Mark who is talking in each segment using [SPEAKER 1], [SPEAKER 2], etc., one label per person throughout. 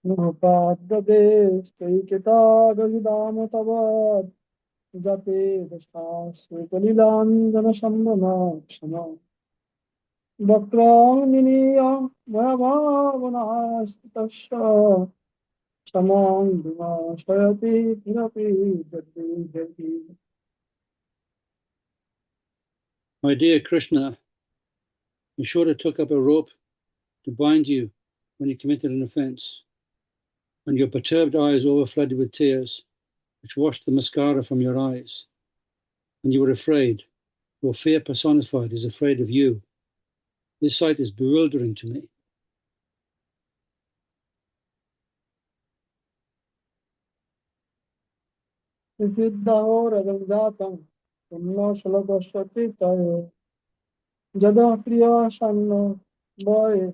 [SPEAKER 1] Nupadrade steiketa gajidamatavat jate dastasvekalilandana sambhana kshama vakraniya mayavavanastitasya samam shayati thirapi jati.
[SPEAKER 2] My dear Krishna, Yashoda took up a rope to bind you when you committed an offense, and your perturbed eyes overflowed with tears, which washed the mascara from your eyes, and you were afraid. Your fear personified is afraid of you. This sight is bewildering to me.
[SPEAKER 1] Siddhaho rajanjatam punna shalabhasvati tayo jada priya shanno boy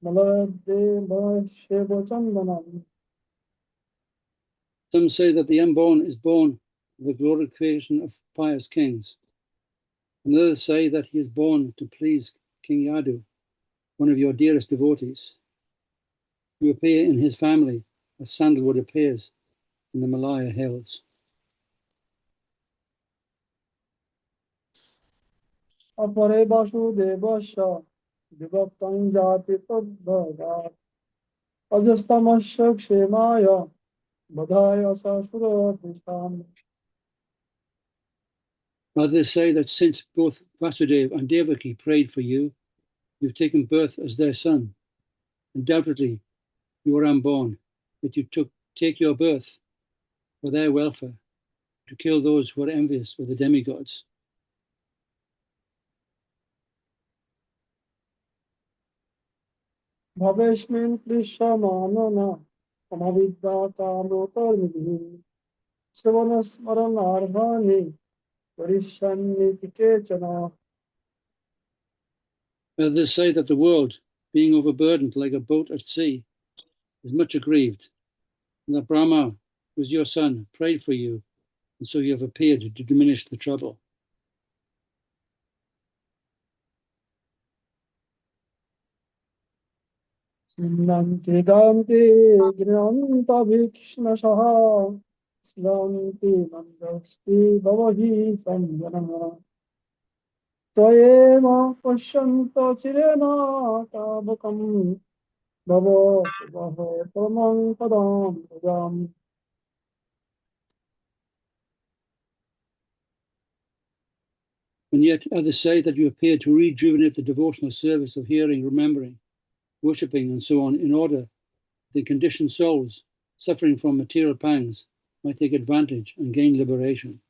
[SPEAKER 1] malade boy shebo chandanam.
[SPEAKER 2] Some say that the unborn is born of the glorification of pious kings, and others say that he is born to please King Yadu, one of your dearest devotees. You appear in his family as sandalwood appears in the Malaya hills.
[SPEAKER 1] Apare vasudevasya vibhaktam jati tadbhagat ajastamasya kshemaya badhaya sasura prisham.
[SPEAKER 2] Others say that since both Vasudeva and Devaki prayed for you, you've taken birth as their son. Undoubtedly, you were unborn, that you take your birth for their welfare, to kill those who are envious of the demigods.
[SPEAKER 1] Bhaveshmin krishamanana amavidya kamotarmidhi sravanasmaranardhani parishanniti kechana.
[SPEAKER 2] Others say that the world, being overburdened like a boat at sea, is much aggrieved, and that Brahma, who is your son, prayed for you, and so you have appeared to diminish the trouble.
[SPEAKER 1] Sinnanti danti gnanta bhikshnashaha slanti mandasti bhavahi samjanama tvayema pashyanta chirena tabakam bhava bhava paramam padam bhajam.
[SPEAKER 2] And yet others say that you appear to rejuvenate the devotional service of hearing, remembering, worshipping, and so on, in order that conditioned souls suffering from material pangs might take advantage and gain liberation.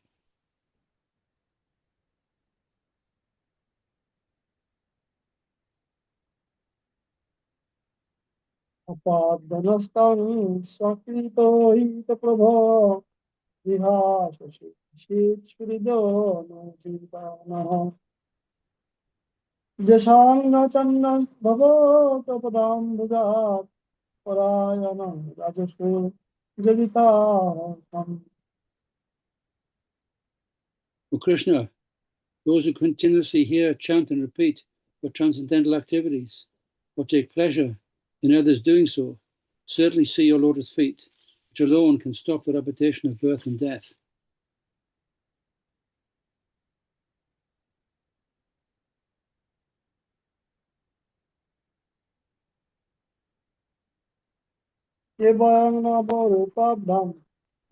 [SPEAKER 1] Apadhanastani sakrito hita prabha vihasasi shrido no chintana jasana channas bhavo tapadam bhugat parayana rajashu jadita.
[SPEAKER 2] O Krishna, those who continuously hear, chant, and repeat your transcendental activities, or take pleasure in others doing so, certainly see your lotus feet, which alone can stop the repetition of birth and death.
[SPEAKER 1] Kevayanna bharupabdham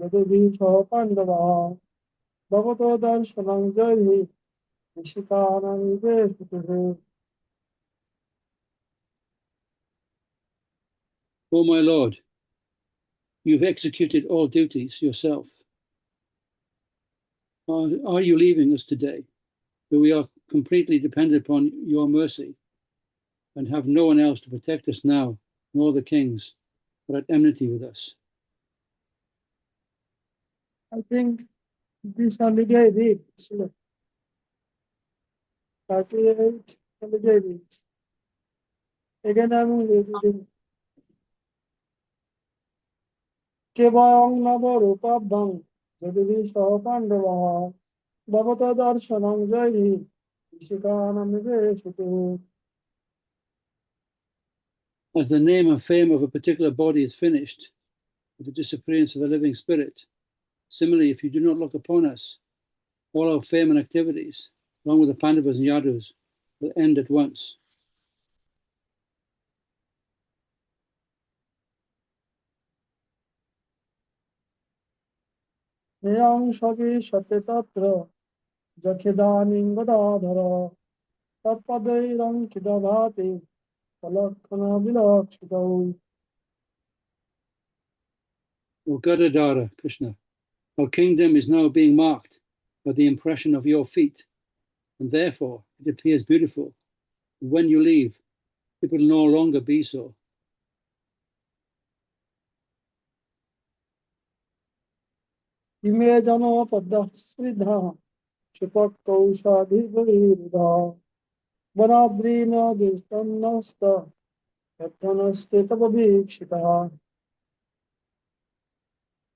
[SPEAKER 1] yadudhisha pandava bhavato darshanam jai nishikanam veshutuhe.
[SPEAKER 2] O my Lord, you've executed all duties yourself. Are you leaving us today, though we are completely dependent upon your mercy and have no one else to protect us now, nor the kings, are at enmity with us?
[SPEAKER 1] I think this holiday week, 38 holiday weeks. Again, I'm reading. Kevang Navarupabdam, Jagadish Pandava, Bhavata Darshanam Jai, Ishikanam Veshutu.
[SPEAKER 2] As the name and fame of a particular body is finished with the disappearance of the living spirit, similarly, if you do not look upon us, all our fame and activities, along with the Pandavas and Yadus, will end at once.
[SPEAKER 1] Niyang shavi shate tatra jakhidaning gadadhara tapadairam kidabhati kalakkhana vilakshitau.
[SPEAKER 2] O Gadadhara, Krishna, our kingdom is now being marked by the impression of your feet, and therefore it appears beautiful. When you leave, it will no longer be so.
[SPEAKER 1] Ime jano paddah sridha shipak kaushadhivaridha vanadrina distannasta yatthanaste tababhikshita.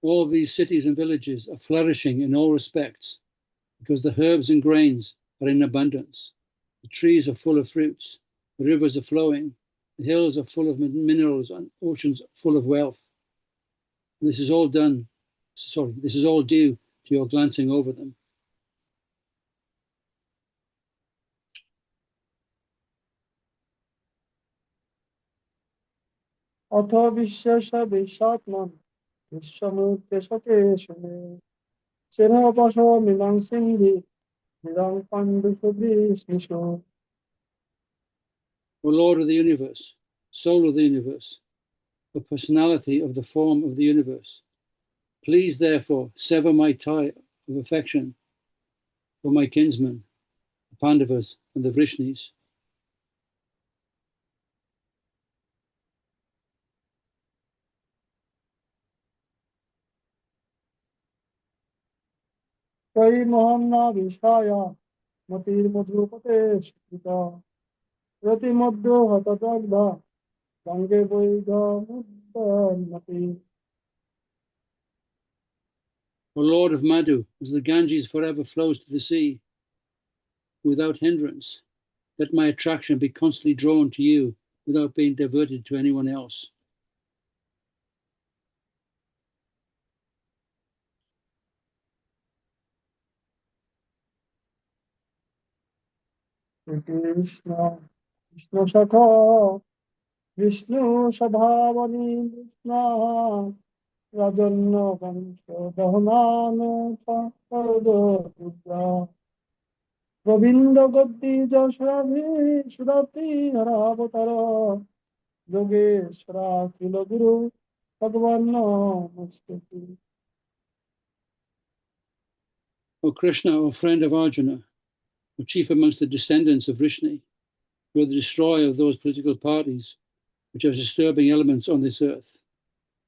[SPEAKER 2] All these cities and villages are flourishing in all respects because the herbs and grains are in abundance. The trees are full of fruits, the rivers are flowing, the hills are full of minerals, and oceans full of wealth. And this is all due to your glancing over them.
[SPEAKER 1] Atha vishesha vishatman vishwamurte sakeshane Sirapasho mimang singhi nirang pandu subhisnisho.
[SPEAKER 2] O Lord of the universe, soul of the universe, the personality of the form of the universe, please therefore sever my tie of affection for my kinsmen, the Pandavas and the Vrishnis.
[SPEAKER 1] Kai mohamna vishaya matir madhupate shikita rati madhyo hatadagda gange boiga muddannati.
[SPEAKER 2] O Lord of Madhu, as the Ganges forever flows to the sea without hindrance, let my attraction be constantly drawn to you without being diverted to anyone else.
[SPEAKER 1] Krishna Krishna Shakha Vishnu Shabhavani Krishna Rajanna Vansho Dahanano Chakardha Govinda Goti Jashavi Shurati Haravatara Yogeshwara Kila Guru Bhagavanna Mastati.
[SPEAKER 2] O Krishna, O friend of Arjuna, O chief amongst the descendants of Vrishni, you are the destroyer of those political parties which are disturbing elements on this earth.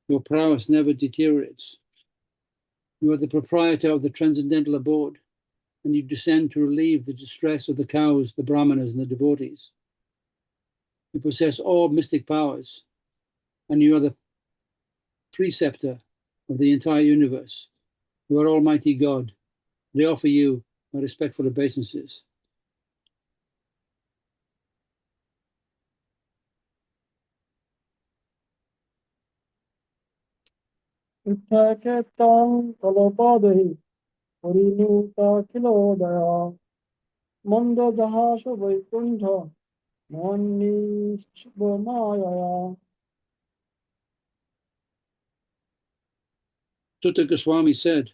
[SPEAKER 2] Your prowess never deteriorates. You are the proprietor of the transcendental abode, and you descend to relieve the distress of the cows, the brahmanas, and the devotees. You possess all mystic powers, and you are the preceptor of the entire universe. You are Almighty God. They offer you my respectful obeisances.
[SPEAKER 1] Itthaketam Kalapadahi Parinuta Kilodaya Manda Jahasha Vaikuntha Mani Shubhamayaya.
[SPEAKER 2] Sutta Goswami said,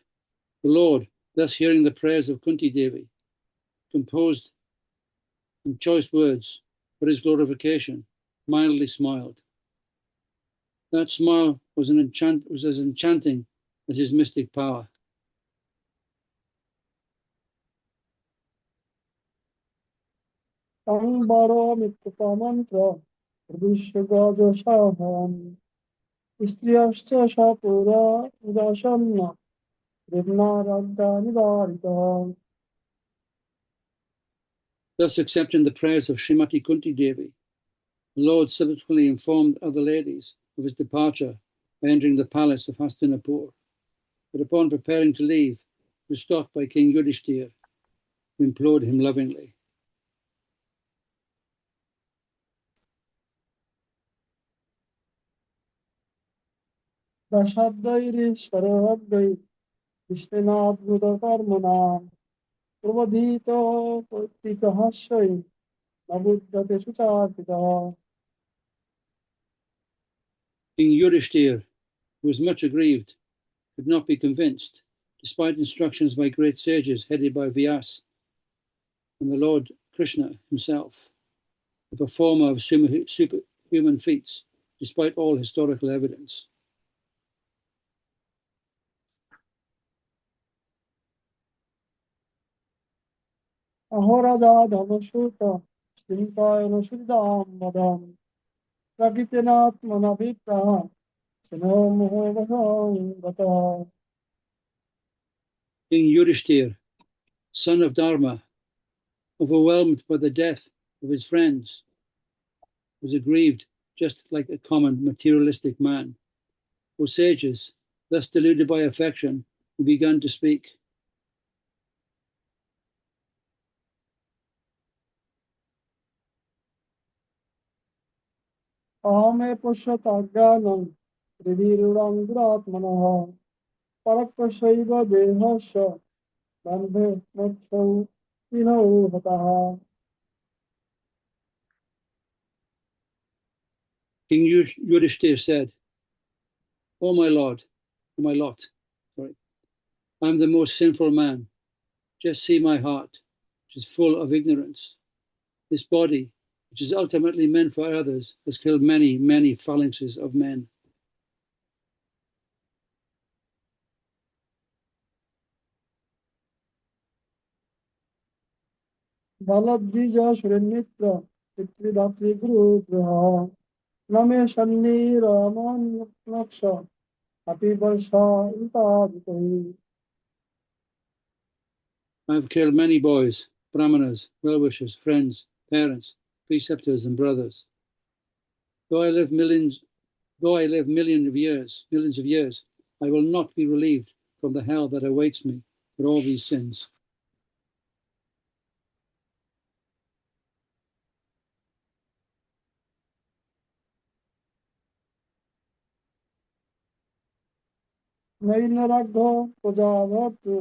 [SPEAKER 2] the Lord, thus hearing the prayers of Kunti Devi, composed in choice words for his glorification, mildly smiled. That smile was as enchanting as his mystic power.
[SPEAKER 1] Tangbaro Mittapa Mantra Pradishyagadashaham Istriyascha Shapura Udashamna Vibnaradha Nivarita.
[SPEAKER 2] Thus accepting the prayers of Srimati Kunti Devi, the Lord subsequently informed other ladies of his departure by entering the palace of Hastinapur. But upon preparing to leave, he was stopped by King Yudhishthir, who implored him lovingly.
[SPEAKER 1] प्रसादैरीश्वरोऽद्वै कृष्णेनाद्भुतकर्मणा प्रबोधित कौतिकहास्यै न बुध्यते सुचार्पितः.
[SPEAKER 2] King Yudhishthir, who was much aggrieved, could not be convinced, despite instructions by great sages headed by Vyas and the Lord Krishna himself, the performer of superhuman feats, despite all historical evidence.
[SPEAKER 1] अहोराजा धनुषुत स्त्रीकायन शुद्धां वदं प्रकृतिनात्मनभिप्राः स्नो मोहवशं गतः.
[SPEAKER 2] King Yudhishthir, son of Dharma, overwhelmed by the death of his friends, was aggrieved just like a common materialistic man. For sages, thus deluded by affection, he began to speak.
[SPEAKER 1] अहमे पुष्यताज्ञानं हृदिरूढं दुरात्मनः परक्वशैव देहस्य बन्धे मोक्षौ विनौ हतः.
[SPEAKER 2] King Yudhishthir said, "O my lord, O my lot, sorry, I am the most sinful man. Just see my heart, which is full of ignorance. This body, which is ultimately meant for others, has killed many, many phalanxes of men."
[SPEAKER 1] बलद्विज सुरमित्र पितृदातृगुरुद्रोह न मे सन्निरमन्यक्ष अपि वर्षायुतादिकैः.
[SPEAKER 2] I have killed many boys, brahmanas, well-wishers, friends, parents, preceptors, and brothers. Though I live millions of years, I will not be relieved from the hell that awaits me for all these sins.
[SPEAKER 1] नैनरग्धो प्रजावतु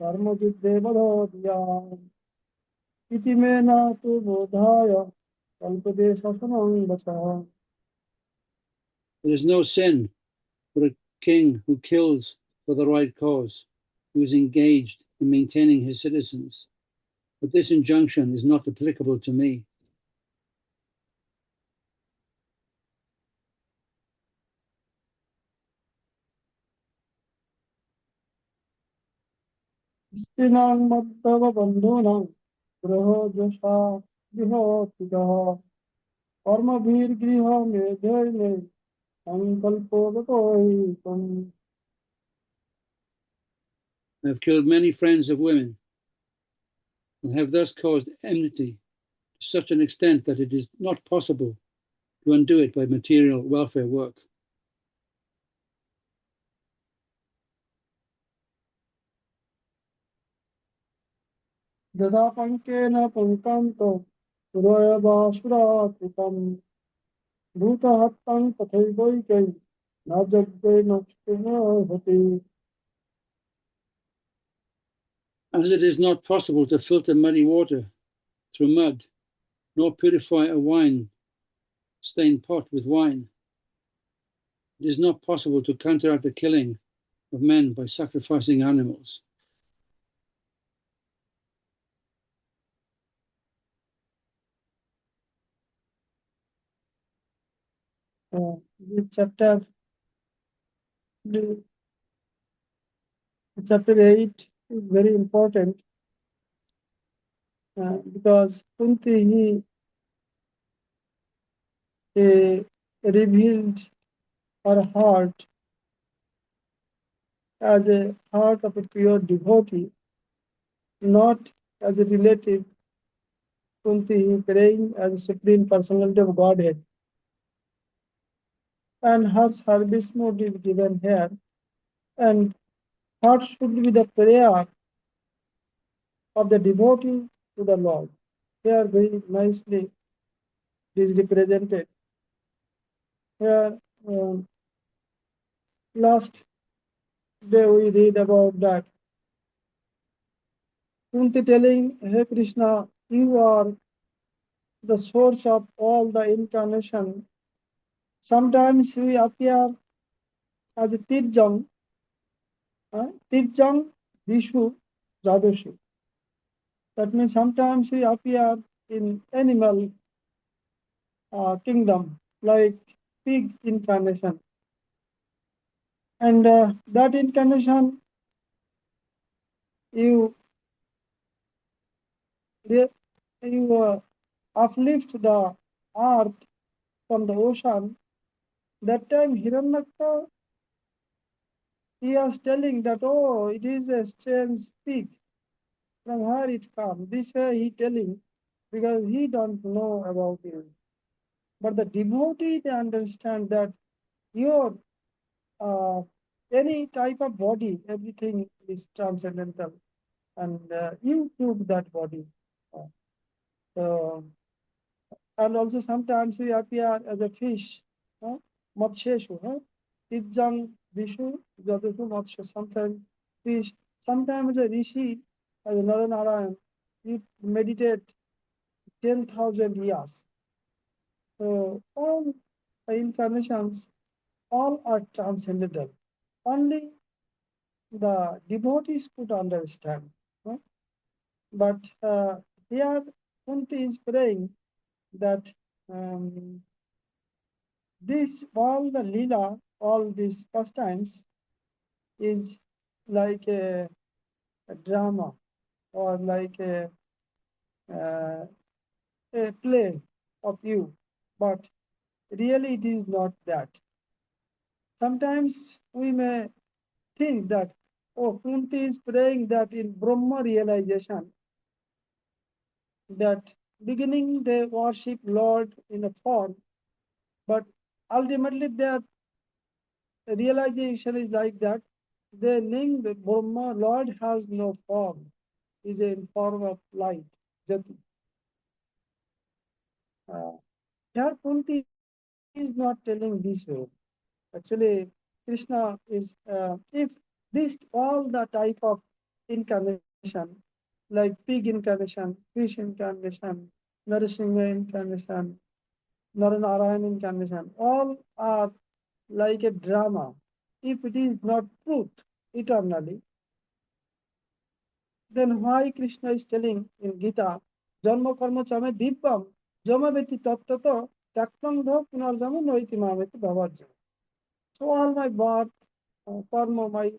[SPEAKER 1] कर्मयुद्धे वधोऽध्याम् इति मे न तु बोधाय कल्पदेशसमं वचः.
[SPEAKER 2] There is no sin for a king who kills for the right cause, who is engaged in maintaining his citizens. But this injunction is not applicable to me.
[SPEAKER 1] स्त्रीणां मद्भवबन्धूनां गृहोजषा गृहोत्थितः कर्मभिर्गृहमेधैर्मे सङ्कल्पो गतो हि त्वम्.
[SPEAKER 2] I have killed many friends of women and have thus caused enmity to such an extent that it is not possible to undo it by material welfare work.
[SPEAKER 1] यदा पङ्केन पङ्कान्तो सुरयवासुराकृतं भूतहत्तं तथैवैकै न यज्ञेन क्षिणोहति.
[SPEAKER 2] As it is not possible to filter muddy water through mud, nor purify a wine stained pot with wine, it is not possible to counteract the killing of men by sacrificing animals.
[SPEAKER 1] This the chapter 8 is very important because Kunti he revealed her heart as a heart of a pure devotee, not as a relative. Kunti praying as a supreme personality of Godhead, and her service mode is given here. And what should be the prayer of the devotee to the Lord? Here very nicely it is represented. Here Last day we read about that Kunti telling, Hey Krishna, you are the source of all the incarnation. Sometimes we appear as a Tirjang, Vishu, Jadoshi. That means sometimes we appear in animal kingdom like pig incarnation. And that incarnation, you, you uplift the earth from the ocean. That time Hiranyaka, he was telling that, oh, it is a strange pig. From where it comes? This way he telling because he don't know about it. But the devotee, they understand that your uh, any type of body, everything is transcendental, and you prove that body. Uh, so, and also sometimes we appear as a fish, Matsheshu, Tijjang, Vishu, Jadushu, Matsha, sometimes fish, sometimes a rishi, as a Naranarayan, you meditate 10,000 years. So all the incarnations, all are transcendental. Only the devotees could understand. huh? But here Kunti is praying that um, this all the lila, all these pastimes is like a drama or like uh, a play of you, but really it is not that. Sometimes we may think that, oh, Kunti is praying that in Brahma realization, that beginning they worship Lord in a form, but ultimately their realization is like that. They think that Brahma, Lord has no form, is in form of light, Jati. Uh, here Kunti is not telling this way. Actually, Krishna is, if this all the type of incarnation, like pig incarnation, fish incarnation, Narasingha incarnation, Naranarayan incarnation, all are like a drama. If it is not truth eternally, then why Krishna is telling in Gita, Janma karma chame dibbam, jama veti tattata, taktang dho punarjama noiti mameti bhavajya. So all my birth, karma, my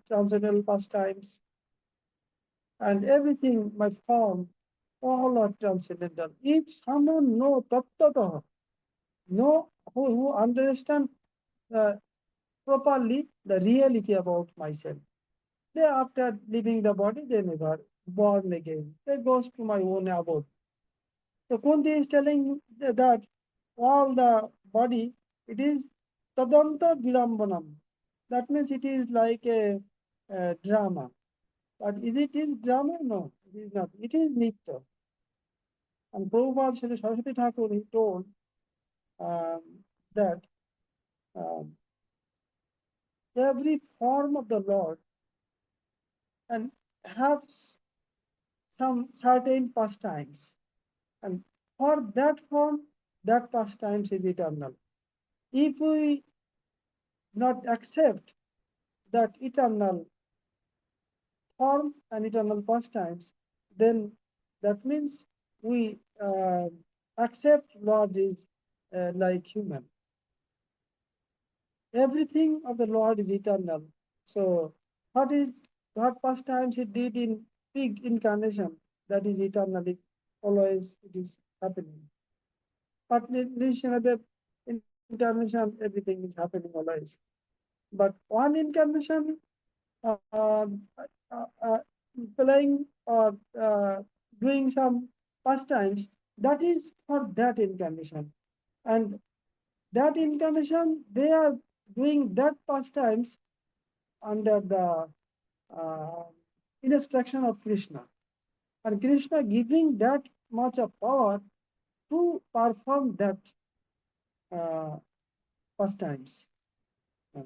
[SPEAKER 1] transcendental pastimes, and everything, my form, all are transcendental. If someone know tattata, know who understand uh, properly the reality about myself, they after leaving the body, they never born again. They goes to my own abode. So Kunti is telling that all the body, it is tadanta vilambanam. That means it is like a drama. But is it is drama? No, it is not. It is nitya. And Prabhupada Sri Saraswati Thakur, he told um, that um, every form of the Lord and have some certain pastimes. And for that form, that pastimes is eternal. If we not accept that eternal form and eternal pastimes, then that means we accept Lord is like human. Everything of the Lord is eternal. So what pastimes he did in pig incarnation, that is eternally, always it is happening. But in the incarnation, everything is happening always. But one incarnation, uh, uh, playing or doing some pastimes, that is for that incarnation. And that incarnation, they are doing that pastimes under the uh, instruction of Krishna. And Krishna giving that much of power to perform that uh, pastimes. Uh,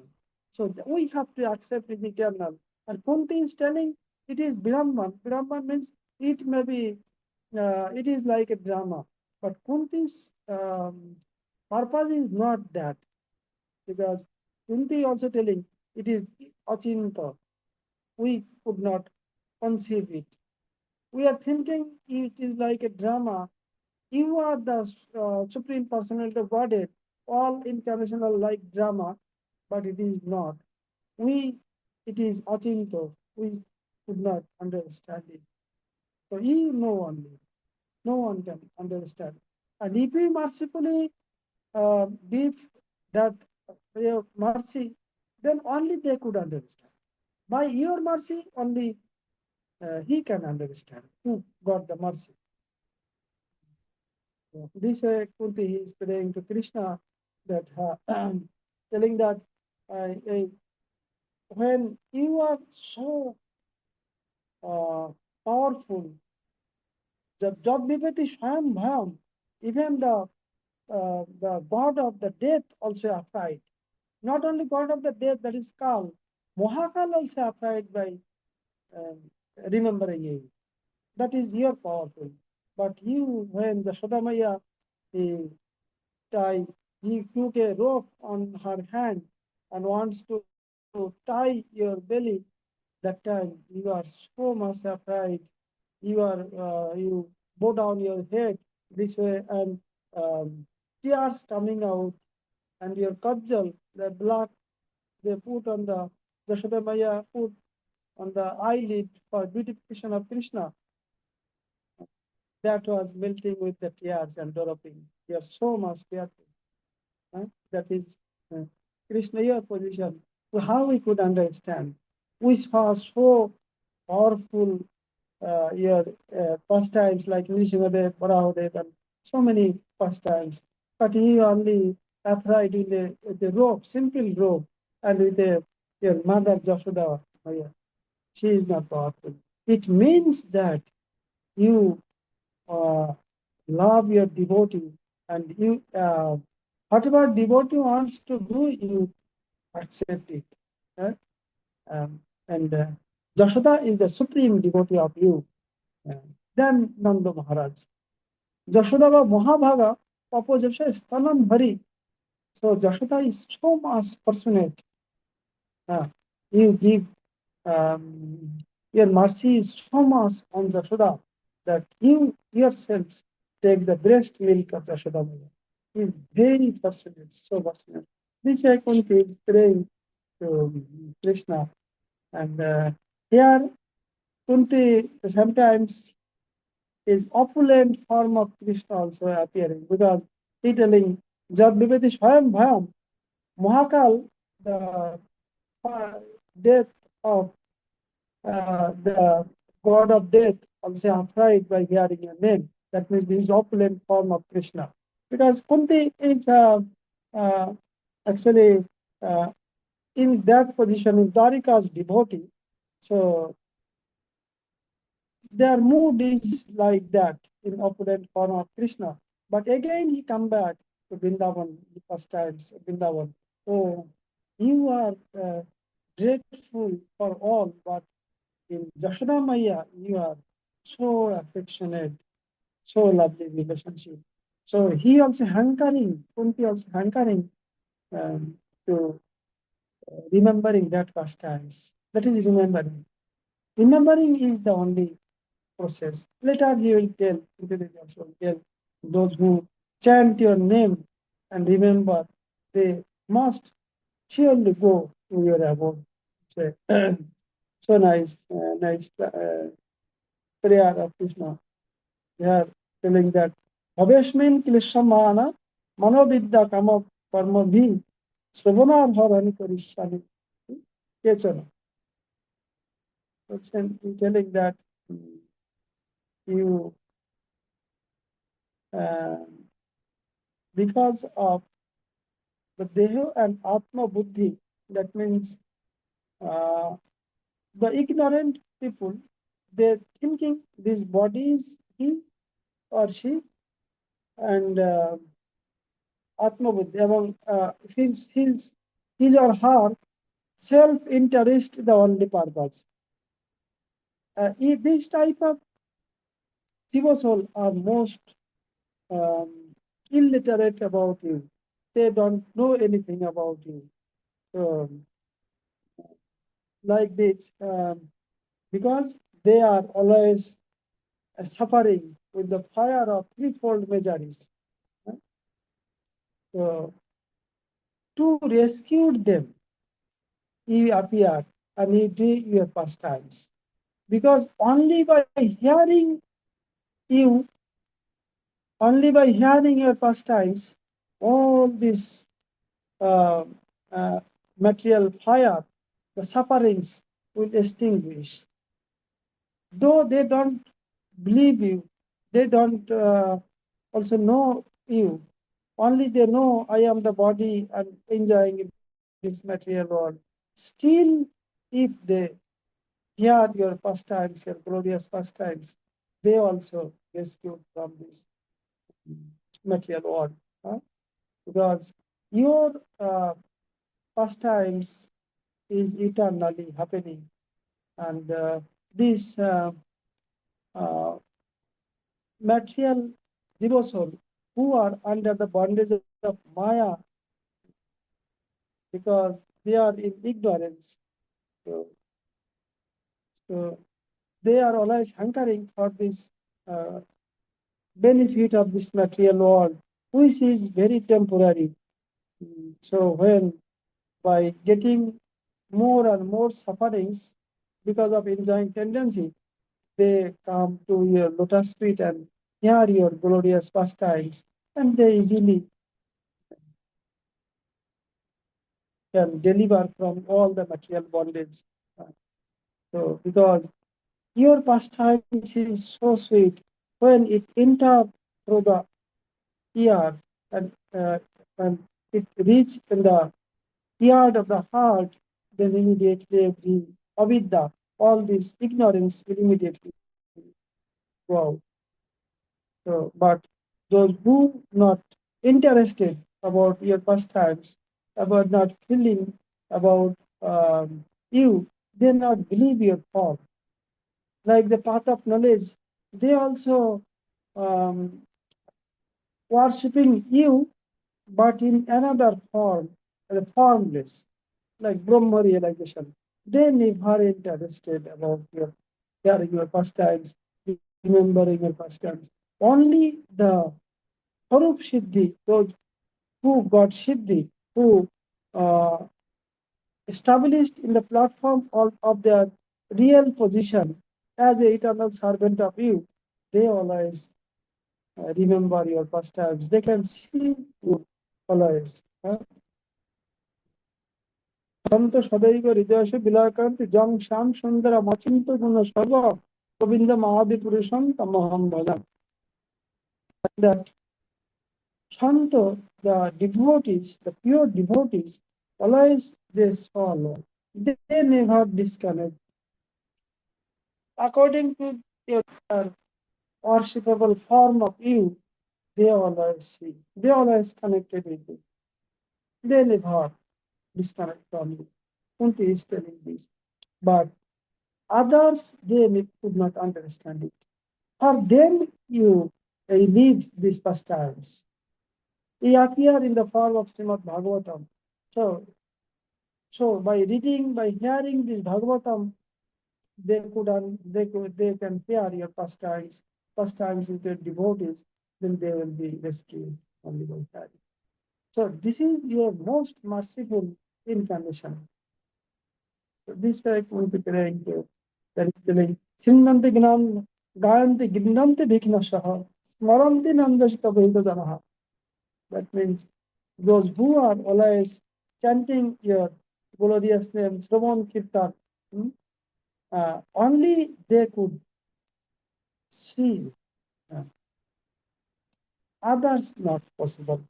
[SPEAKER 1] So we have to accept it eternal. And Kunti is telling it is Brahman. Brahman means it may be, it is like a drama. But Kunti's purpose is not that, because Kunti also telling it is achinta. We could not conceive it. We are thinking it is like a drama. You are the Supreme Personality of Godhead. All incarnation are like drama, but it is not. We, it is achinto. We could not understand it. So you know only. No one can understand. And if we mercifully give that mercy, then only they could understand. By your mercy, only he can understand who got the mercy. So this way, Kunti is praying to Krishna that telling that when you are so powerful, Jab Vipati Swam Bham, even the god of the death also afraid. Not only god of the death, that is Kal, Mohakal also afraid by um, remembering you. That is your powerful. But you, when the Shodamaya he tie, he took a rope on her hand and wants to tie your belly. That time you are so much afraid. You bow down your head this way, and tears coming out, and your kajal, the black they put on the Jashodamaya put on the eyelid for beautification of Krishna, that was melting with the tears and dropping. You are so much fearful. That is uh, Krishna, your position. So how we could understand? We saw so powerful your pastimes like Nrisinghadev, Varahadev, and so many pastimes. But he only upright in the robe, simple robe, and with your mother Jashoda, Maya. She is not powerful. It means that you uh, love your devotee, and you whatever devotee wants to do, you accept it. Right? And Jashoda is the supreme devotee of you. Then Nanda Maharaj. Jashoda was Mahabhaga, opposite Stanam Bhari. So Jashoda is so much passionate. Uh, you give your mercy is so much on Jashoda that you yourselves take the breast milk of Jashoda Maya. He is very passionate, so passionate. This I is praying to Krishna. And here Kunti sometimes is opulent form of Krishna also appearing, because he telling Jad Viveti Swayam Bhayam Mahakal, the death of the god of death, also afraid by hearing your name. That means this is opulent form of Krishna. Because Kunti is uh, actually uh, in that position, in Dwarika's devotee. So their mood is like that in opulent form of Krishna. But again he come back to Vrindavan the first times, Vrindavan. So you are grateful for all, but in Jashoda Maya you are so affectionate, so lovely relationship. So he also hankering, Kunti also hankering to remembering that past times. That is remembering. Remembering is the only process. Later he will tell, intelligence will tell those who chant your name and remember, they must surely go to your abode. So, so nice, nice prayer of Krishna. They are telling that Bhaveshmin Klishramana Manovidya Kama Karma Bhi Sravana Bharani Karishani Kechana. It's telling that you uh, because of the Deha and Atma Buddhi, that means uh, the ignorant people, they're thinking this body is he or she, and Atma Buddhi, among his or her self-interest the only purpose. This type of Sivasol are most um, illiterate about you. They don't know anything about you. So, like this, because they are always suffering with the fire of threefold miseries. So, to rescue them, you appear and you do your pastimes. Because you, only by hearing your pastimes, all this uh, uh, material fire, the sufferings will extinguish. Though they don't believe you, they don't also know you. Only they know I am the body and enjoying this material world. Still, if they hear your pastimes, your glorious pastimes, they also rescued from this material world. Huh? Because your pastimes is eternally happening, and this uh, material zero soul who are under the bondage of Maya because they are in ignorance. So, so they are always hankering for this uh, benefit of this material world, which is very temporary. So when by getting more and more sufferings because of enjoying tendency, they come to your lotus feet and hear your glorious pastimes, and they easily can deliver from all the material bondage. So, because your pastimes is so sweet, when it enters through the ear and, uh, and it reach in the yard of the heart, then immediately the avidya, all this ignorance will immediately go out. So, but those who not interested about your pastimes, about not feeling about you, they not believe your form. Like the path of knowledge, they also um, worshipping you, but in another form, formless, like Brahma realization. They never interested about your hearing your pastimes, remembering your pastimes. Only the Harup Siddhi, those who got Siddhi, who uh, established in the platform of their real position as the eternal servant of you, they always remember your pastimes. They can see you always. সন্ত সদৈব হৃদয়সে বিলাকান্তি জং শ্যাম সুন্দর মচিন্ত গুণ সর্ব Govinda Mahadi পুরুষং তমহম ভজাম. That Shanto, the devotees, the pure devotees, always they follow. They never disconnect. According to their worshipable form of you, they always see. They always connected with you. They never disconnect from you. Kunti is telling this. But others, they could not understand it. For them, you live these pastimes. They appear in the form of Srimad Bhagavatam. So, so by reading, by hearing this Bhagavatam, they can hear your pastimes with your devotees, then they will be rescued only by hearing. So this is your most merciful incarnation. So this way we will be praying to that is telling Sinnanti Gnam Gayanti Gnanti Bhiknashaha Smaranti Nandashita Vedajanaha. That means those who are always chanting your glorious name, Sravan Kirtan, only they could see. Uh, Others not possible.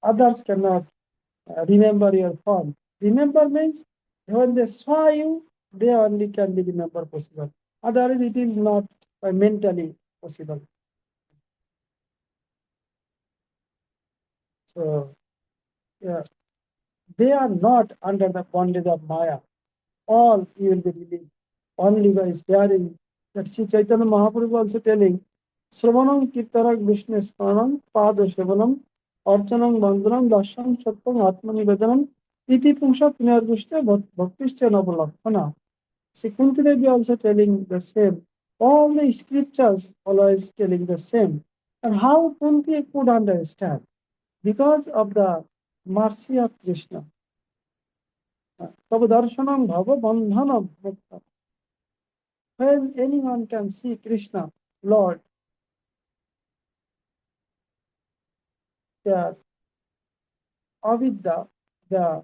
[SPEAKER 1] Others cannot remember your form. Remember means when they saw you, they only can be remember possible. Otherwise, it is not mentally possible. So, yeah, they are not under the bondage of Maya. all you will be relieved only by sparing. That Sri Chaitanya Mahaprabhu also telling, Sravanam Kirtarak Vishnu Smaranam Pada Shavanam Archanam Bandhanam Dasham Sattvam Atmani Vedanam Iti Pungsha Punyarvishta Bhaktishta Nabalakkhana. See, Kunti Devi also telling the same. All the scriptures always telling the same. And how Kunti could understand? Because of the mercy of Krishna. Tabu darshanam bhava bandhanam mukta. When anyone can see Krishna, Lord, the avidya, the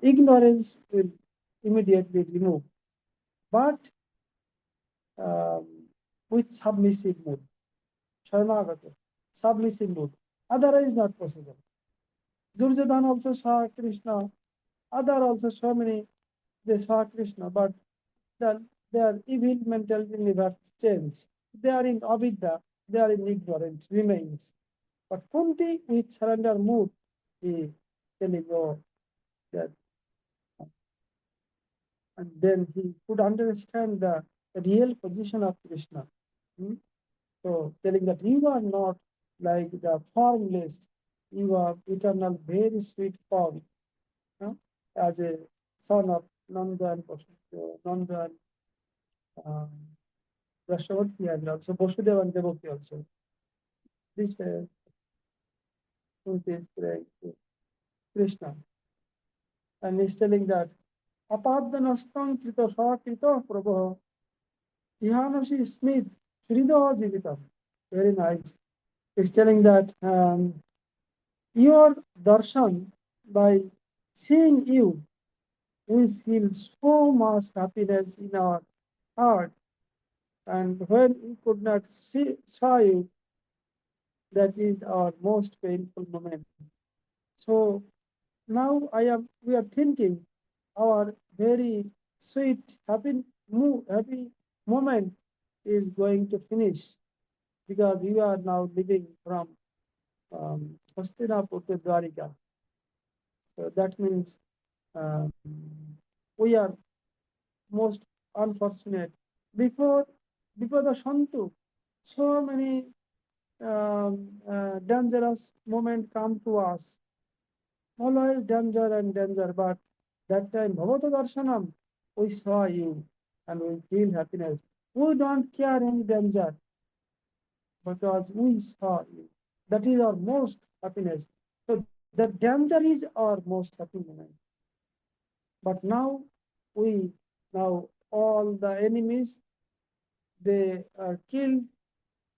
[SPEAKER 1] ignorance will immediately remove. But um, with submissive mood, sharanagata, submissive mood. Otherwise not possible. Duryodhana also saw Krishna, other also so many, they saw Krishna, but their evil mentality never change. They are in avidya, they are in ignorance, remains. But Kunti, with surrender mood, he telling, oh, that, and then he could understand the real position of Krishna. Hmm? So telling that you are not like the formless, you are eternal, very sweet form, huh? As a son of Nanda and Nanda and um, Rashomati and also Vasudeva and Devaki also. This Kunti is praying to Krishna. And he's telling that Apaddanastam Krita Krita Prabhu Dhyanasi Smith Srido Jivitam. Very nice. He's telling that your darshan, by seeing you, we feel so much happiness in our heart. And when we could not saw you, that is our most painful moment. So now we are thinking our very sweet, happy moment is going to finish because you are now living from Hastinapur to Dwarika. So that means um, we are most unfortunate. Before, before the Shantu, so many dangerous moments come to us. Always danger and danger, but that time, Bhavata Darshanam, we saw you and we feel happiness. We don't care any danger because we saw you. That is our most happiness. So the danger is our most happy moment. But now we now all the enemies they are killed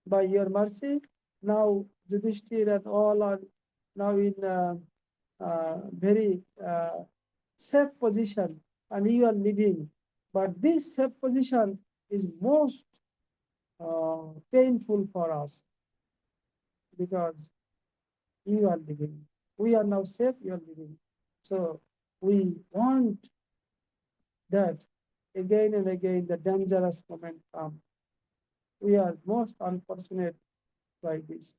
[SPEAKER 1] by your mercy. Now Yudhishthir and all are now in very safe position, and you are living. But this safe position is most painful for us because you are living. We are now safe, you are living. So we want that again and again the dangerous moment come. We are most unfortunate by this.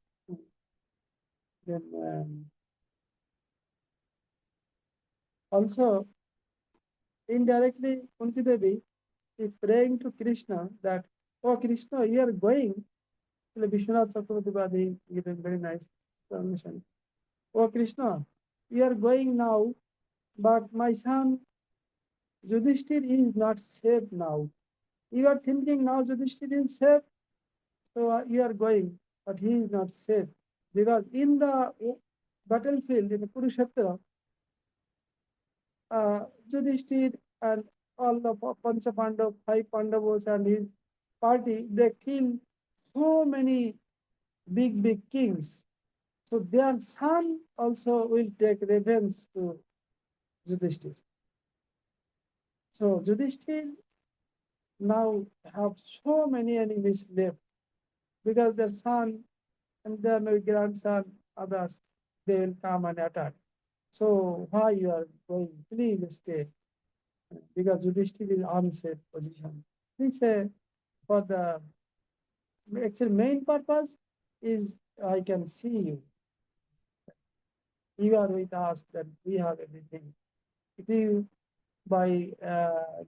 [SPEAKER 1] Then also indirectly Kunti Devi is praying to Krishna that, oh Krishna, you are going. Vishwanath Chakravarti giving very nice explanation. Oh Krishna, you are going now, but my son Yudhishthir is not safe now. You are thinking now Yudhishthir is safe, so you are going, but he is not safe. Because in the battlefield, in the Kurukshetra, Yudhishthir and all the Pancha Pandav, five Pandavas and his party, they killed so many big kings. So their son also will take revenge to Yudhishthir. So Yudhishthir now have so many enemies left because their son and their maybe grandson, others, they will come and attack. So why you are going? Please stay. Because Yudhishthir is unsafe position. Please say for the actual main purpose is I can see you. You are with us, that we have everything. If you by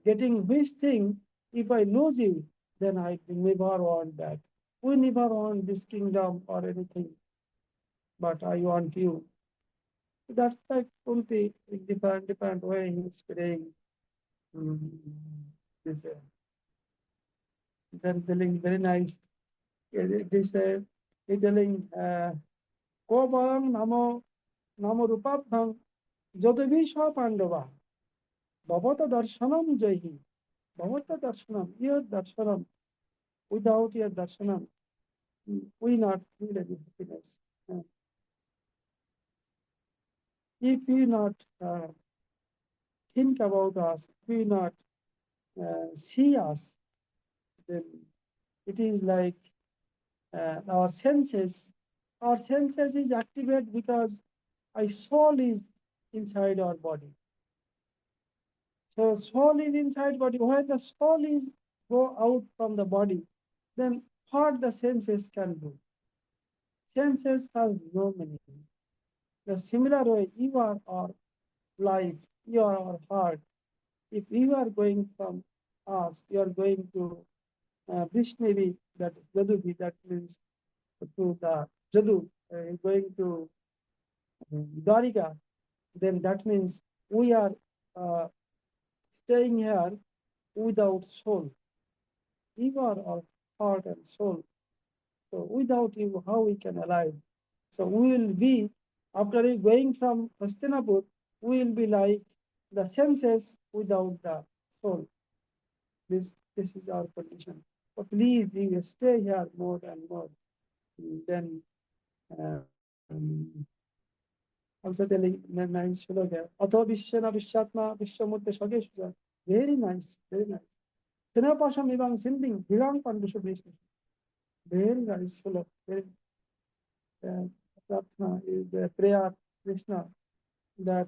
[SPEAKER 1] getting this thing, if I lose it, then I never want that. We never want this kingdom or anything, but I want you. That's like Kunti in different way he's praying. Mm, this then telling very nice. This he telling Kobang namo rupabhang jodabhisha pandava bhavata darshanam jaihi bhavata darshanam your darshanam without your darshanam we not feel any happiness. Uh, if we not think about us, if we not see us, then it is like our senses. Our senses is activated because our soul is inside our body. So soul is inside body. When the soul is go out from the body, then what the senses can do? Senses has no meaning. The similar way, you are our life, you are our heart. If you are going from us, you are going to Vishnavi, that Jadugi, that means to the Jadu, going to Dwarika, then that means we are uh, staying here without soul. You are our heart and soul. So without you, how we can alive? So we will be, after going from Hastinapur, we will be like the senses without the soul. This is our condition. So please, we stay here more and more. Then also telling nice shloka. Atho Vishwana Vishatma Vishwamurte Shagesha. Very nice, very nice. Sinapasham Ivang Sinding, Virang Pandusha Vishnu. Very nice shloka. Very Pratna is the prayer Krishna that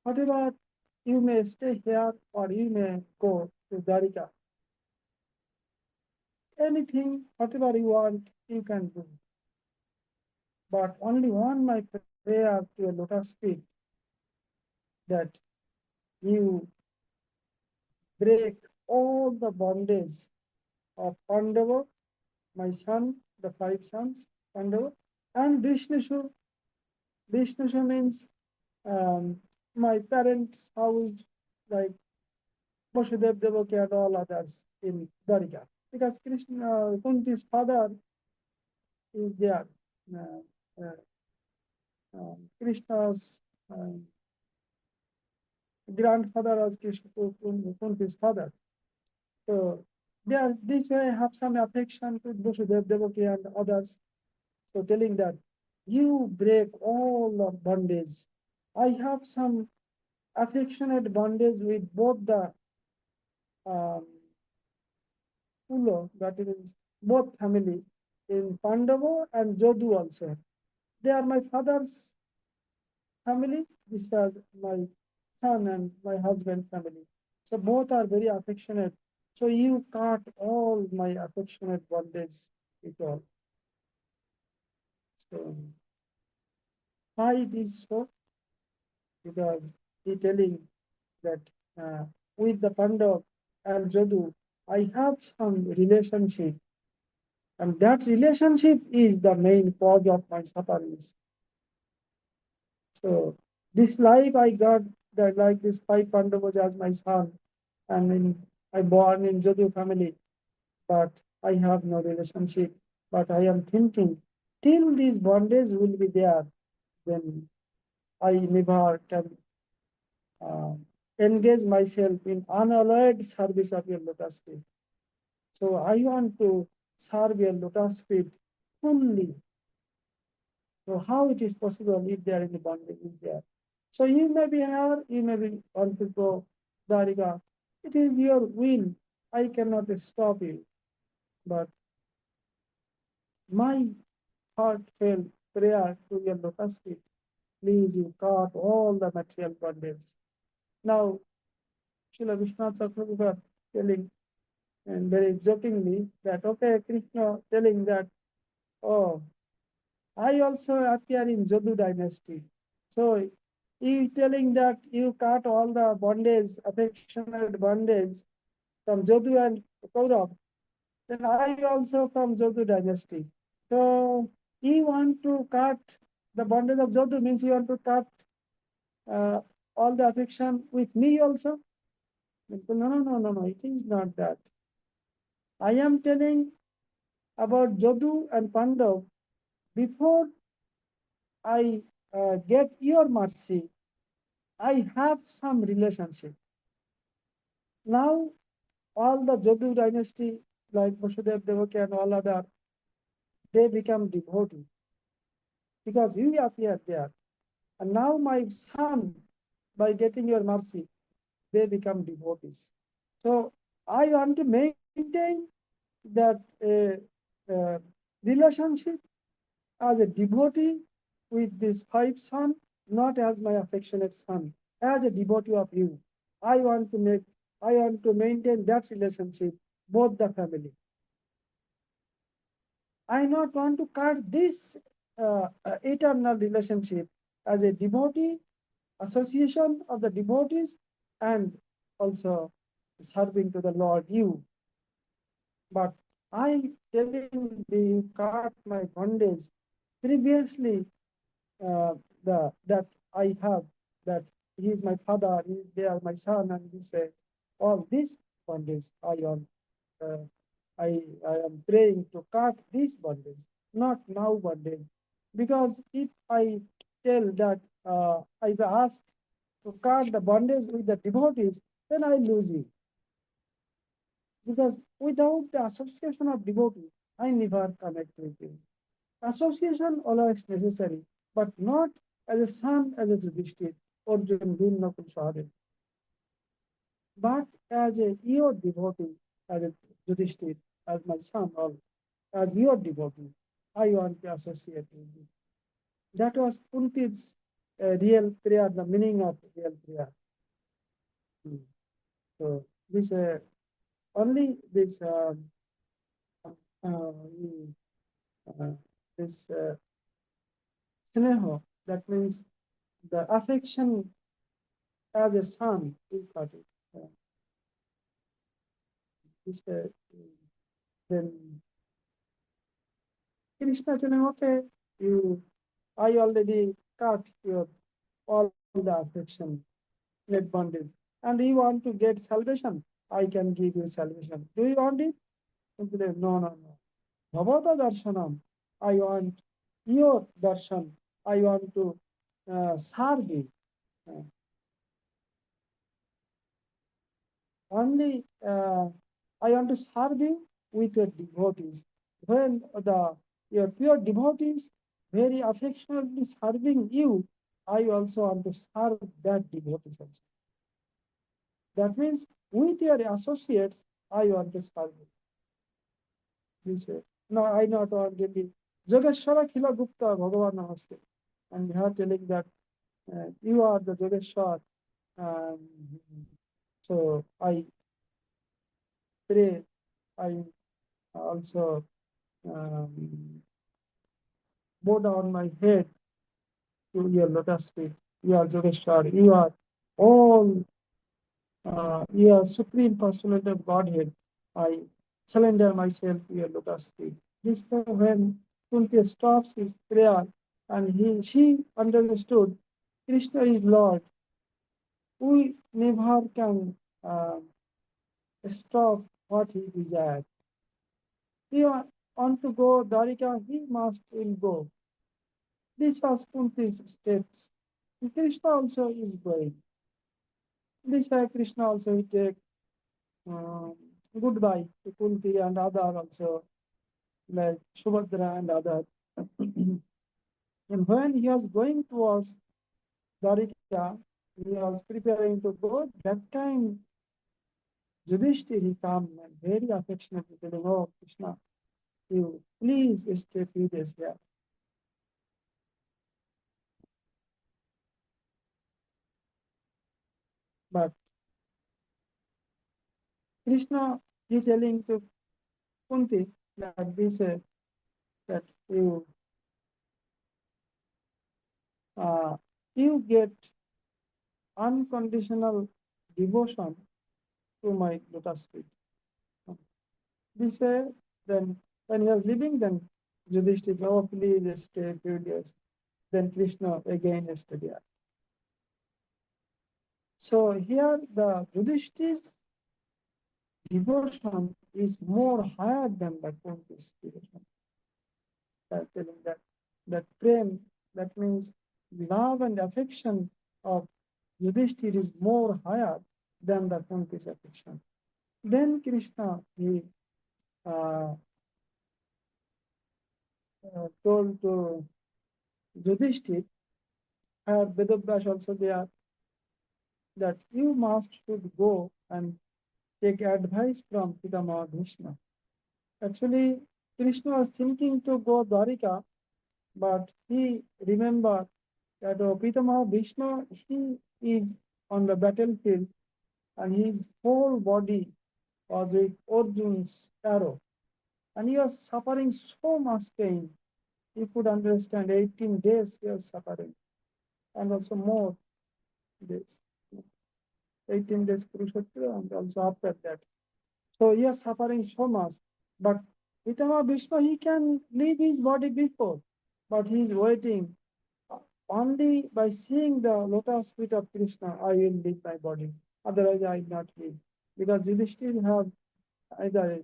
[SPEAKER 1] whatever you may stay here or you may go to Dwarika. Anything, whatever you want, you can do. But only one my prayer to a lotus feet that you break all the bondage of Pandava, my son, the 5 sons, Pandava, and Vishnushu. Vishnushu means my parents' house, like Vasudeva Devaki and all others in Dwarika. Because Krishna, Kunti's father is there. Uh, uh, Krishna's grandfather was Krishna, Kunti's father. So they are this way have some affection to Vasudeva Devaki and others. So telling that you break all the bondage. I have some affectionate bondage with both the um, Ulo, that is both family in Pandava and Jodu also. They are my father's family. This is my son and my husband family. So both are very affectionate. So you cut all my affectionate bondage with all. So why it is so? Because he telling that with the Pandav and Jadu, I have some relationship, and that relationship is the main cause of my sufferings. So this life I got that like this 5 Pandavas as my son, and I born in Jadu family, but I have no relationship. But I am thinking, till this bondage will be there, then I never can uh, engage myself in unalloyed service of your lotus feet. So I want to serve your lotus feet fully. So how it is possible if there is a bondage is there? So you may be here, you may be want to go Dwarika. It is your will. I cannot stop you. But my heartfelt prayer to your lotus feet, please you cut all the material bondage. Now, Srila Vishwanath Chakravarti telling and very jokingly that, okay, Krishna telling that, oh, I also appear in Jadu dynasty. So you telling that you cut all the bondage, affectionate bondage from Jadu and Kaurav, then I also from Jadu dynasty. So you want to cut the bondage of Jadu means you want to cut uh, all the affection with me also? No, no, no, no, no. It is not that. I am telling about Jadu and Pandav before I get your mercy. I have some relationship. Now all the Jadu dynasty, like Vasudeva Devaki and all other, they become devotees because you appear there. And now my son, by getting your mercy, they become devotees. So I want to maintain that relationship as a devotee with this five son, not as my affectionate son, as a devotee of you. I want to maintain that relationship, both the family. I not want to cut this eternal relationship as a devotee, association of the devotees, and also serving to the Lord you. But I telling you cut my bondage previously that I have, that he is my father, they are my son, and this way. All this bondage uh, I am praying to cut this bondage, not now bondage. Because if I tell that I've asked to cut the bondage with the devotees, then I lose it. Because without the association of devotees, I never connect with you. Association always necessary, but not as a son, as a Yudhishthir, Arjun, Bhim, Nakul, Sahadev, but as a your devotee, as a Yudhishthir, as my son, or as your devotee, I want to associate with you. That was Kunti's real prayer, the meaning of real prayer. Hmm. So this only this uh, uh, this sneho, that means the affection as a son is got it. This then Krishna telling, okay, you, I already cut your all the affection, net bondage, and you want to get salvation. I can give you salvation. Do you want it? No, no, no. Bhavata darshanam. I want your darshan. I want to serve you. Uh, only I want to serve you with your devotees. When the your pure devotees very affectionately serving you, I also want to serve that devotees also. That means with your associates, I want to serve you this way. No, I not want to be Jogeshwara Khila Gupta Bhagavan Namaste. And we are telling that you are the Jogeshwar. Um, so I pray, I also bow down my head to your lotus feet. You are Jogeshwar. You are all, you are Supreme Personality of Godhead. I surrender myself to your lotus feet. This way, when Kunti stops his prayer and she understood Krishna is Lord, we never can stop what he desires. He want to go Dwarika, he must will go. This was Kunti's steps. Krishna also is going. This way Krishna also will take um, goodbye to Kunti and other also, like Subhadra and other. And when he was going towards Dwarika, he was preparing to go. That time, Yudhishthir, he come and very affectionately telling, "Oh Krishna, you please stay few days here." But Krishna, he telling to Kunti that this that you you get unconditional devotion to my lotus feet. This way, then when he was living, then Yudhishthira, oh, please stay a few days. Then Krishna again stayed there. So here the Yudhishthira's devotion is more higher than the Kunti's devotion. They're telling that prem, that means love and affection of Yudhishthira is more higher than the Kunti's affection. Then Krishna, he uh, told to Yudhishthira, Vedabhyas also there, that you must should go and take advice from Pitamaha Bhishma. Actually, Krishna was thinking to go Dwarika, but he remembered that Pitamaha Bhishma, he is on the battlefield and his whole body was with Arjun's arrow. And he was suffering so much pain. He could understand 18 days he was suffering, and also more days. 18 days Kurukshetra, and also after that. So he is suffering so much. But Pitama Bhishma, he can leave his body before, but he is waiting. Only by seeing the lotus feet of Krishna, I will leave my body. Otherwise, I will not leave. Because Yudhishthira have either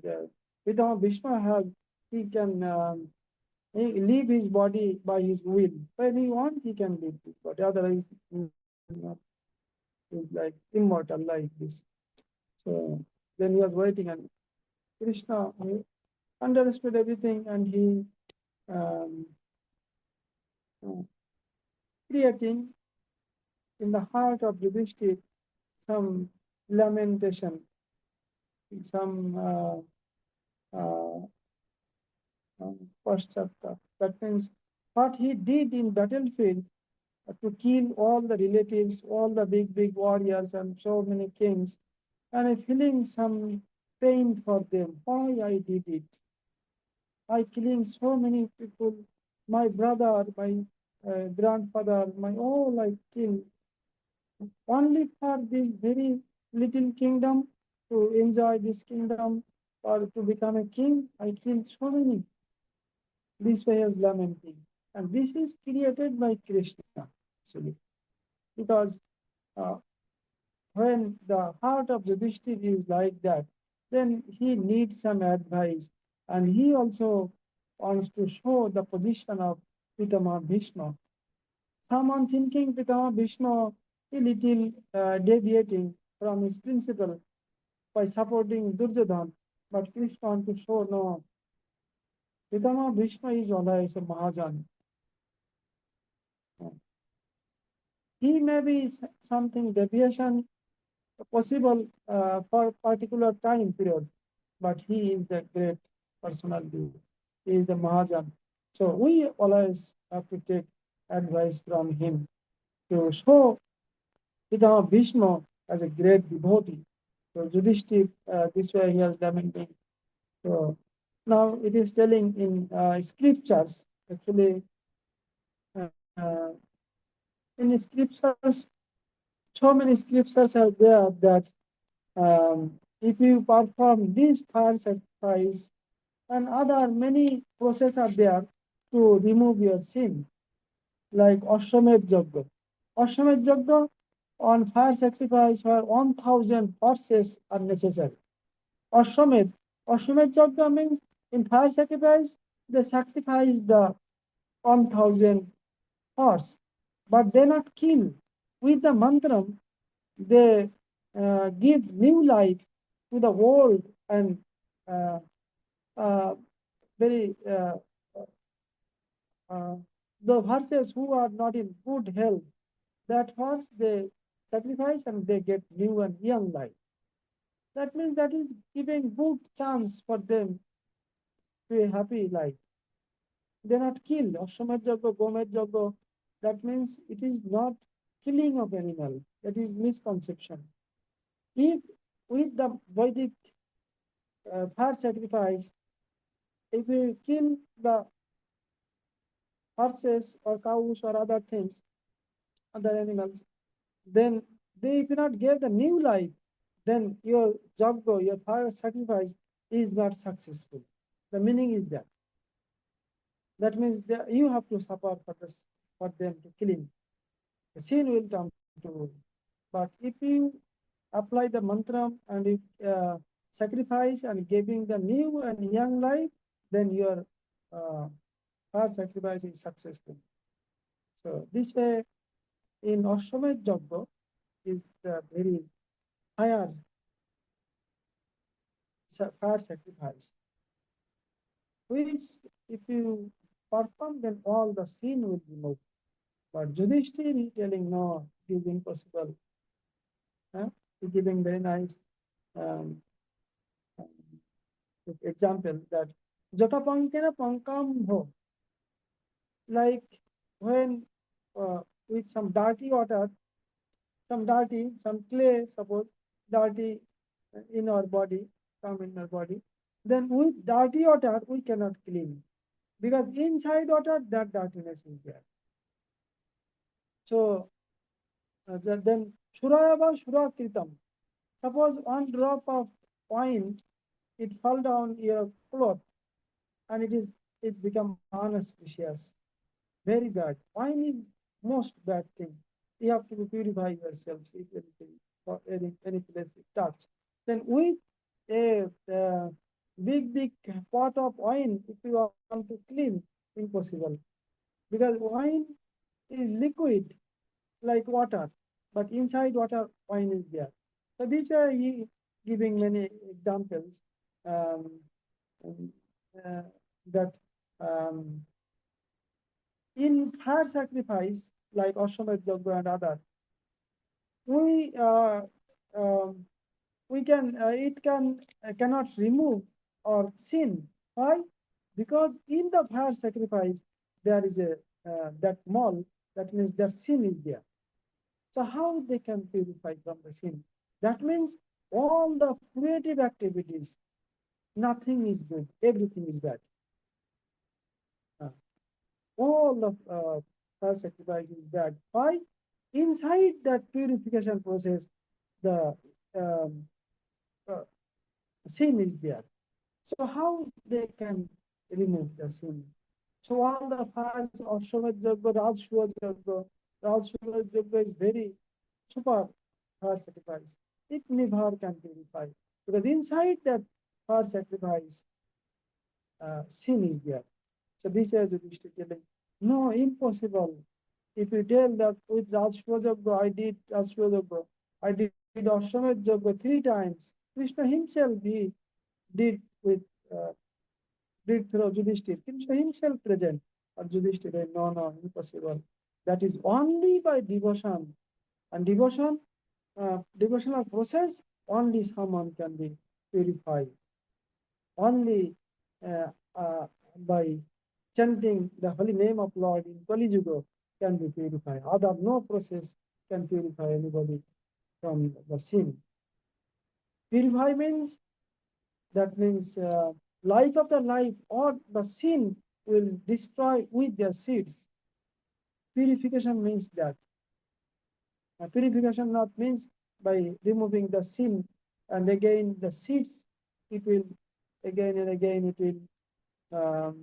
[SPEAKER 1] Pitama Bhishma has, he can he leave his body by his will. When he wants, he can leave his body. Otherwise, he will not. He's like immortal like this. So then he was waiting, and Krishna he understood everything, and he um, uh, creating in the heart of Yudhishthira some lamentation, some uh, paschapta. That means what he did in battlefield to kill all the relatives, all the big warriors, and so many kings, and I feeling some pain for them. Why I did it? I killing so many people. My brother, my grandfather, my all I kill only for this very little kingdom, to enjoy this kingdom or to become a king. I killed so many. This way is lamenting, and this is created by Krishna actually, because uh, when the heart of Yudhishthira is like that, then he needs some advice, and he also wants to show the position of Pitama Bhishma. Someone thinking Pitama Bhishma a little deviating from his principle by supporting Duryodhan, but Krishna wants to show no, Pitama Bhishma is always a Mahajan. He may be something deviation possible for particular time period, but he is the great personality. He is the Mahajan. So we always have to take advice from him to show Pitama Bhishma as a great devotee. So Yudhishthira, this way he has lamenting. So now it is telling in scriptures, actually, uh, in scriptures, so many scriptures are there that if you perform this fire sacrifice and other many processes are there to remove your sin, like Ashwamed Yagya. Ashwamed Yagya on fire sacrifice where 1,000 horses are necessary. Ashwamed, Ashwamed Yagya means in fire sacrifice, they sacrifice the 1,000 horse, but they not kill. With the mantra, they give new life to the world, and uh, uh, very uh, the horses who are not in good health, that horse they sacrifice and they get new and young life. That means that is giving good chance for them to a happy life. They not kill. Ashwamed Yagya, Gomed Yagya, that means it is not killing of animal. That is misconception. If with the Vedic fire sacrifice, if we kill the horses or cows or other things, other animals, then they cannot give the new life, then your jaggo, your fire sacrifice is not successful. The meaning is that. That means that you have to suffer for this, for them to kill him. The sin will come to. But if you apply the mantra and you sacrifice and giving the new and young life, then your uh, fire sacrifice is successful. So this way, in Ashwamedh Yajna is the very higher fire sacrifice, which if you perform, then all the sin will be moved. But Yudhishthir is telling, no, it is impossible. Huh? He's giving very nice um, example that Jata pankena pankam ho, like when with some dirty water, some clay, suppose dirty in our body, come in our body, then with dirty water we cannot clean because inside water that dirtiness is there. So then Shurayava Shura Kritam. Suppose one drop of wine, it fall down your cloth and it become unauspicious. Very bad. Wine is most bad thing. You have to purify yourselves if anything or any place it touch. Then with a big pot of wine, if you want to clean, impossible because wine is liquid like water, but inside water wine is there. So these are he giving many examples um, um, uh, that um, in fire sacrifice, like Ashwamedh Yajna and other, we um, we can it cannot remove or sin. Why? Because in the fire sacrifice there is a that mall. That means their sin is there. So how they can purify from the sin? That means all the creative activities, nothing is good, everything is bad. Uh, all of fire sacrifice is bad. Why? Inside that purification process, the um, uh, sin is there. So how they can remove the sin? So all the fires of Shavad Jagga, Raj Shavad Jagga is very super fire sacrifice. It never can purify. Because inside that fire sacrifice, sin is there. So this is the telling, no, impossible. If you tell that with Rajshvajagga, I did Rajshvajagga, I did Ashwamedh Yajna 3 times. Krishna himself he did with uh, did through Yudhishthir. Krishna himself present. Or Yudhishthir, no, no, impossible. That is only by devotion. And devotional process, only someone can be purified. Only uh, uh, by chanting the holy name of Lord in Kali Yuga can be purified. Other no process can purify anybody from the sin. Purify means that means life after life or the sin will destroy with their seeds. Purification means that. Purification not means by removing the sin and again the seeds, it will again and again it will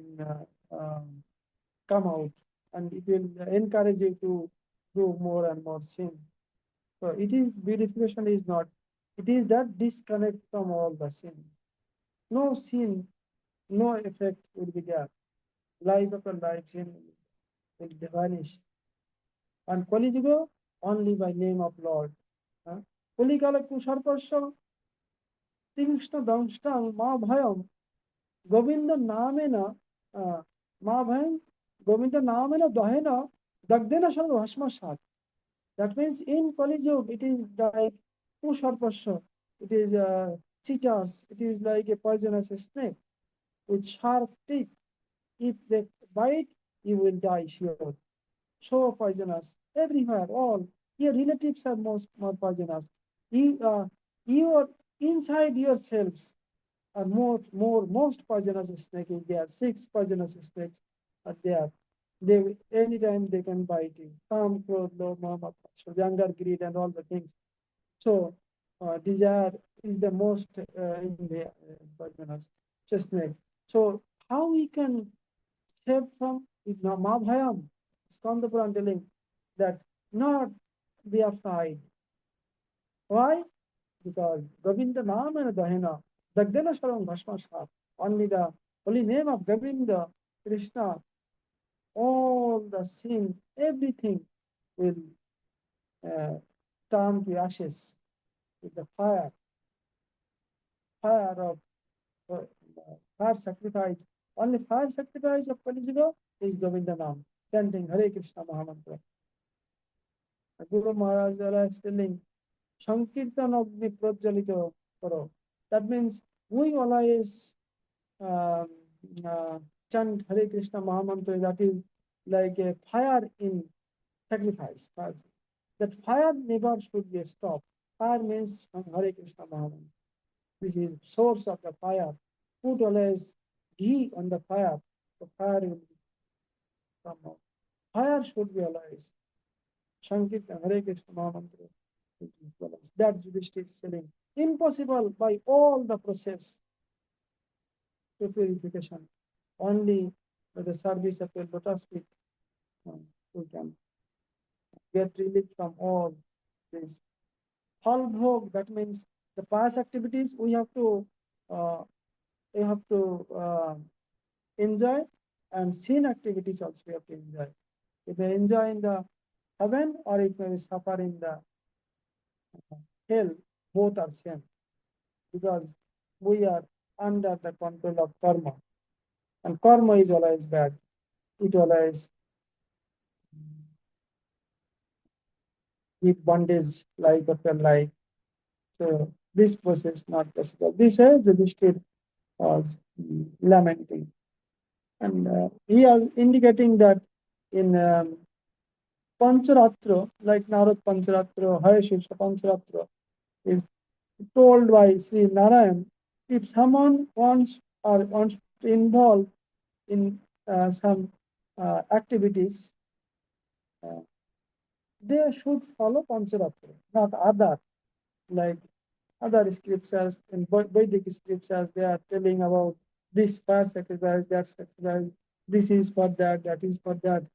[SPEAKER 1] come out and it will encourage you to do more and more sin. So it is purification is not, it is that disconnect from all the sin. No sin, no effect will be there. Life after life sin will vanish. And Kali Yuga only by name of Lord. Kulikala Kusharpasha Tingshna Damshtang Ma Bhayam Govinda Namena Ma Bhayam Govinda Namena Dahena Dagdena Shal Bhashmashat. That means in Kali Yuga it is like Kusharpasha, it is cheetahs, it is like a poisonous snake with sharp teeth. If they bite, you will die sure. So poisonous everywhere, all. Your relatives are more poisonous. You are inside yourselves are most poisonous snake is there. 6 poisonous snakes are there. They anytime they can bite you. Kam, krodh, lobh, moh, mad, matsar, anger, greed, and all the things. So desire is the most in the poisonous snake. So how we can save from Mahabhayam? Skanda Puran telling that not be afraid. Why? Because Govinda Namana Dahena, Dagdana Sharam Bhashma. Only the holy name of Govinda, Krishna, all the sin, everything will uh, turn to ashes with the fire of fire sacrifice. Only fire sacrifice of Kali Yuga is Govinda Nam, chanting Hare Krishna Mahamantra. Guru Maharaj is telling Sankirtan Agni Prajjalito Karo. That means we always um, uh, chant Hare Krishna Mahamantra, that is like a fire in sacrifice. That fire never should be stopped. Fire means Hare Krishna Mahamantra. This is source of the fire. Put always ghee on the fire. The fire will come out. Fire should be always. Shankirtan Hare Krishna Mahamantra. That's Yudhishthir saying. Impossible by all the process to purification. Only by the service of a lotus feet we can get relief from all this. Phal bhog, that means the past activities uh, we have to enjoy, and sin activities also we have to enjoy. If we enjoy in the heaven or if we suffer in the hell, both are same because we are under the control of karma, and karma is always bad. It always give bondage like of a life. So this process not possible. This way the Yudhishthir was lamenting, and he was indicating that in Pancharatra, like Narad Pancharatra, Hayashirsa Pancharatra, is told by Sri Narayan, if someone wants to involve in some activities, uh, they should follow Pancharatra, not other, like other scriptures in Vedic scriptures. They are telling about this fire sacrifice, that sacrifice, this is for that, that is for that.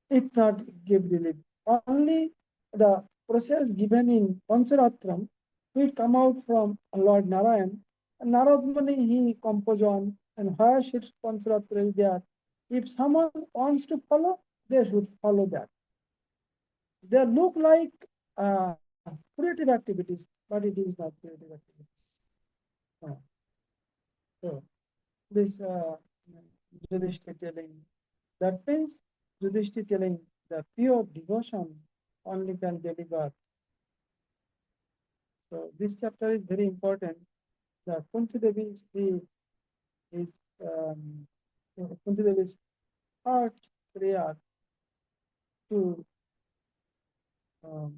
[SPEAKER 1] It not give relief. Only the process given in Pancharatram will come out from Lord Narayan. And Narad Muni he compose on, and where should Pancharatra is there. If someone wants to follow, they should follow that. They look like creative activities, but it is not creative activities. Uh, so this Yudhishthira telling, that means Yudhishthira telling the pure devotion only can deliver. So this chapter is very important. The Kunti Devi is Kunti Devi's heart prayer to um,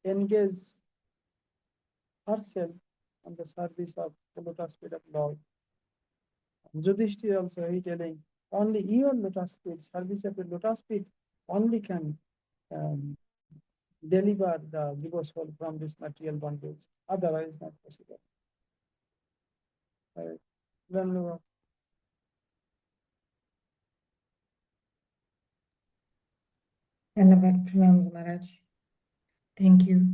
[SPEAKER 1] engage herself on the service of the lotus feet of Lord. Yudhishthira also he telling only your lotus feet, service of the lotus feet only can um, deliver the jiva soul from this material bondage. Otherwise, not possible. Right. Then,
[SPEAKER 3] Dhanyavad Pranams, Maharaj. Thank you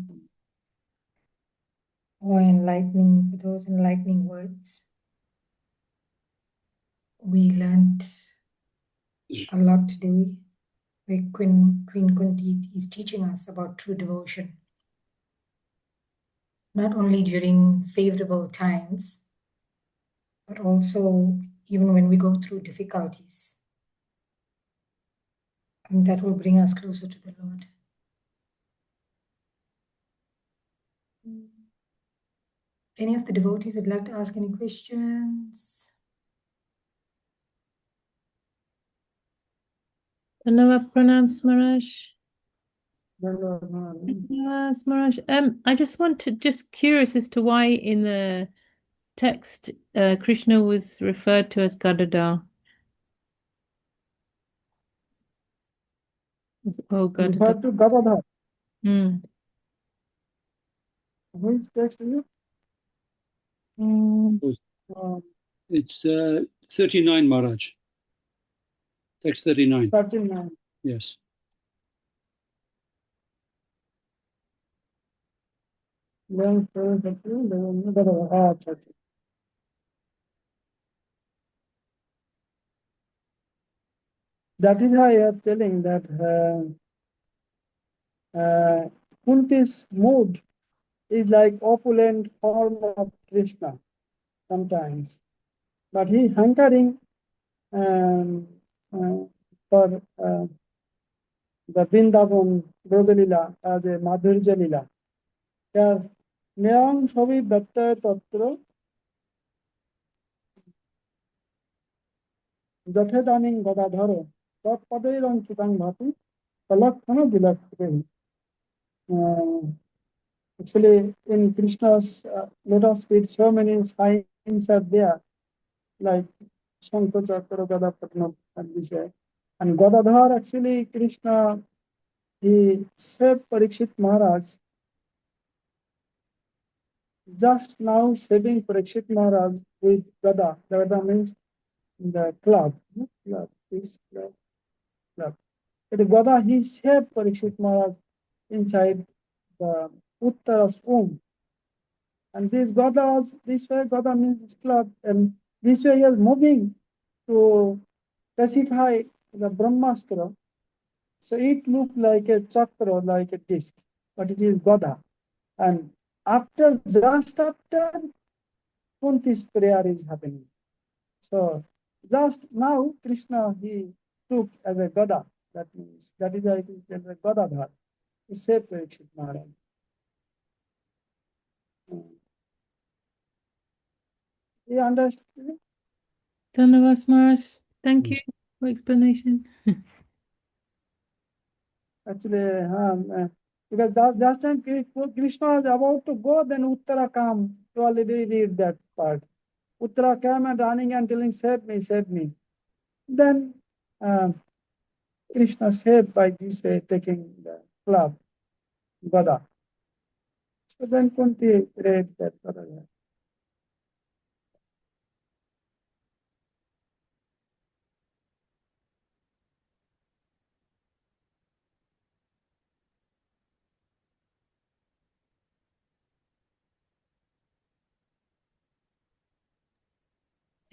[SPEAKER 3] for those enlightening words. We learned a lot today, where Queen Kunti is teaching us about true devotion, not only during favorable times, but also even when we go through difficulties. And that will bring us closer to the Lord. Any of the devotees would like to ask any questions?
[SPEAKER 4] Dhanyavad Pranams, Maharaj.
[SPEAKER 1] then,
[SPEAKER 4] Yes, Maharaj. I just curious as to why in the text Krishna was referred to as Gadadhar. Oh God.
[SPEAKER 1] refer to Gadadhar.
[SPEAKER 4] Mm.
[SPEAKER 1] Which text is it?
[SPEAKER 4] Mm.
[SPEAKER 1] Um,
[SPEAKER 2] It's 39, Maharaj. Text 39.
[SPEAKER 1] 39.
[SPEAKER 2] Yes.
[SPEAKER 1] Then, Gadadhar. Ah, अच्छा, अच्छा. That is why I am telling that Kunti's mood is like opulent form of Krishna sometimes, but he hankering um, uh, for the Vrindavan Rosalila as a Madhurya Lila. Yeah, Nyang Shavi Bhatta Tatra Jathadaning Gadadharo Tatpaderan Chitang Bhati Palakhana Dilakhe. Actually, in Krishna's lotus feet, so many signs are there, like Shankha Chakra, Gada Patna, and this way. And Gadadhar, actually, Krishna, he saved Parikshit Maharaj. Just now, saving Parikshit Maharaj with Gada. Gada means the club, no? Club, this club, club. But Gada, he saved Parikshit Maharaj inside the Uttara's womb. And this Gadas, this way Gada means this club, and this way he is moving to specify the Brahmastra. So it looks like a chakra, like a disc, but it is Gada. And just after Kunti's prayer is happening. So just now Krishna he took as a Gada. That means that is why it is as a Gadadhar. He said Parikshit Maharaj. You understand?
[SPEAKER 4] Dhanavas Maharaj. Thank you for explanation.
[SPEAKER 1] Actually, because just time Krishna was about to go, then Uttara came to already read that part. Uttara came and running and telling, save me, save me. Then uh, Krishna saved by this way, taking the club, Gada. So then Kunti read that paragraph.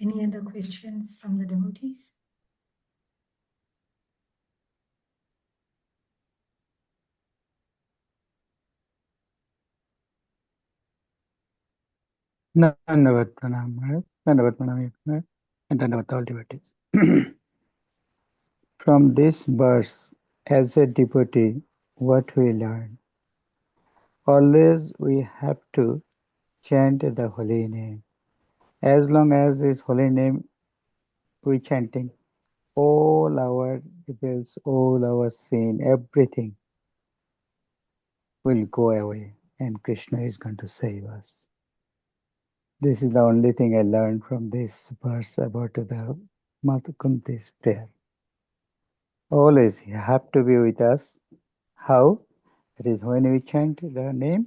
[SPEAKER 3] Any other questions from the devotees?
[SPEAKER 5] Dandavat Pranam, Maharaj. Dandavat Pranam, Maharaj. And Dandavat all devotees. From this verse, as a devotee, what we learn? Always we have to chant the holy name. As long as this holy name we chanting, all our evils, all our sin, everything will go away and Krishna is going to save us. This is the only thing I learned from this verse about the Mata Kunti's prayer. Always you have to be with us. How? It is when we chant the name,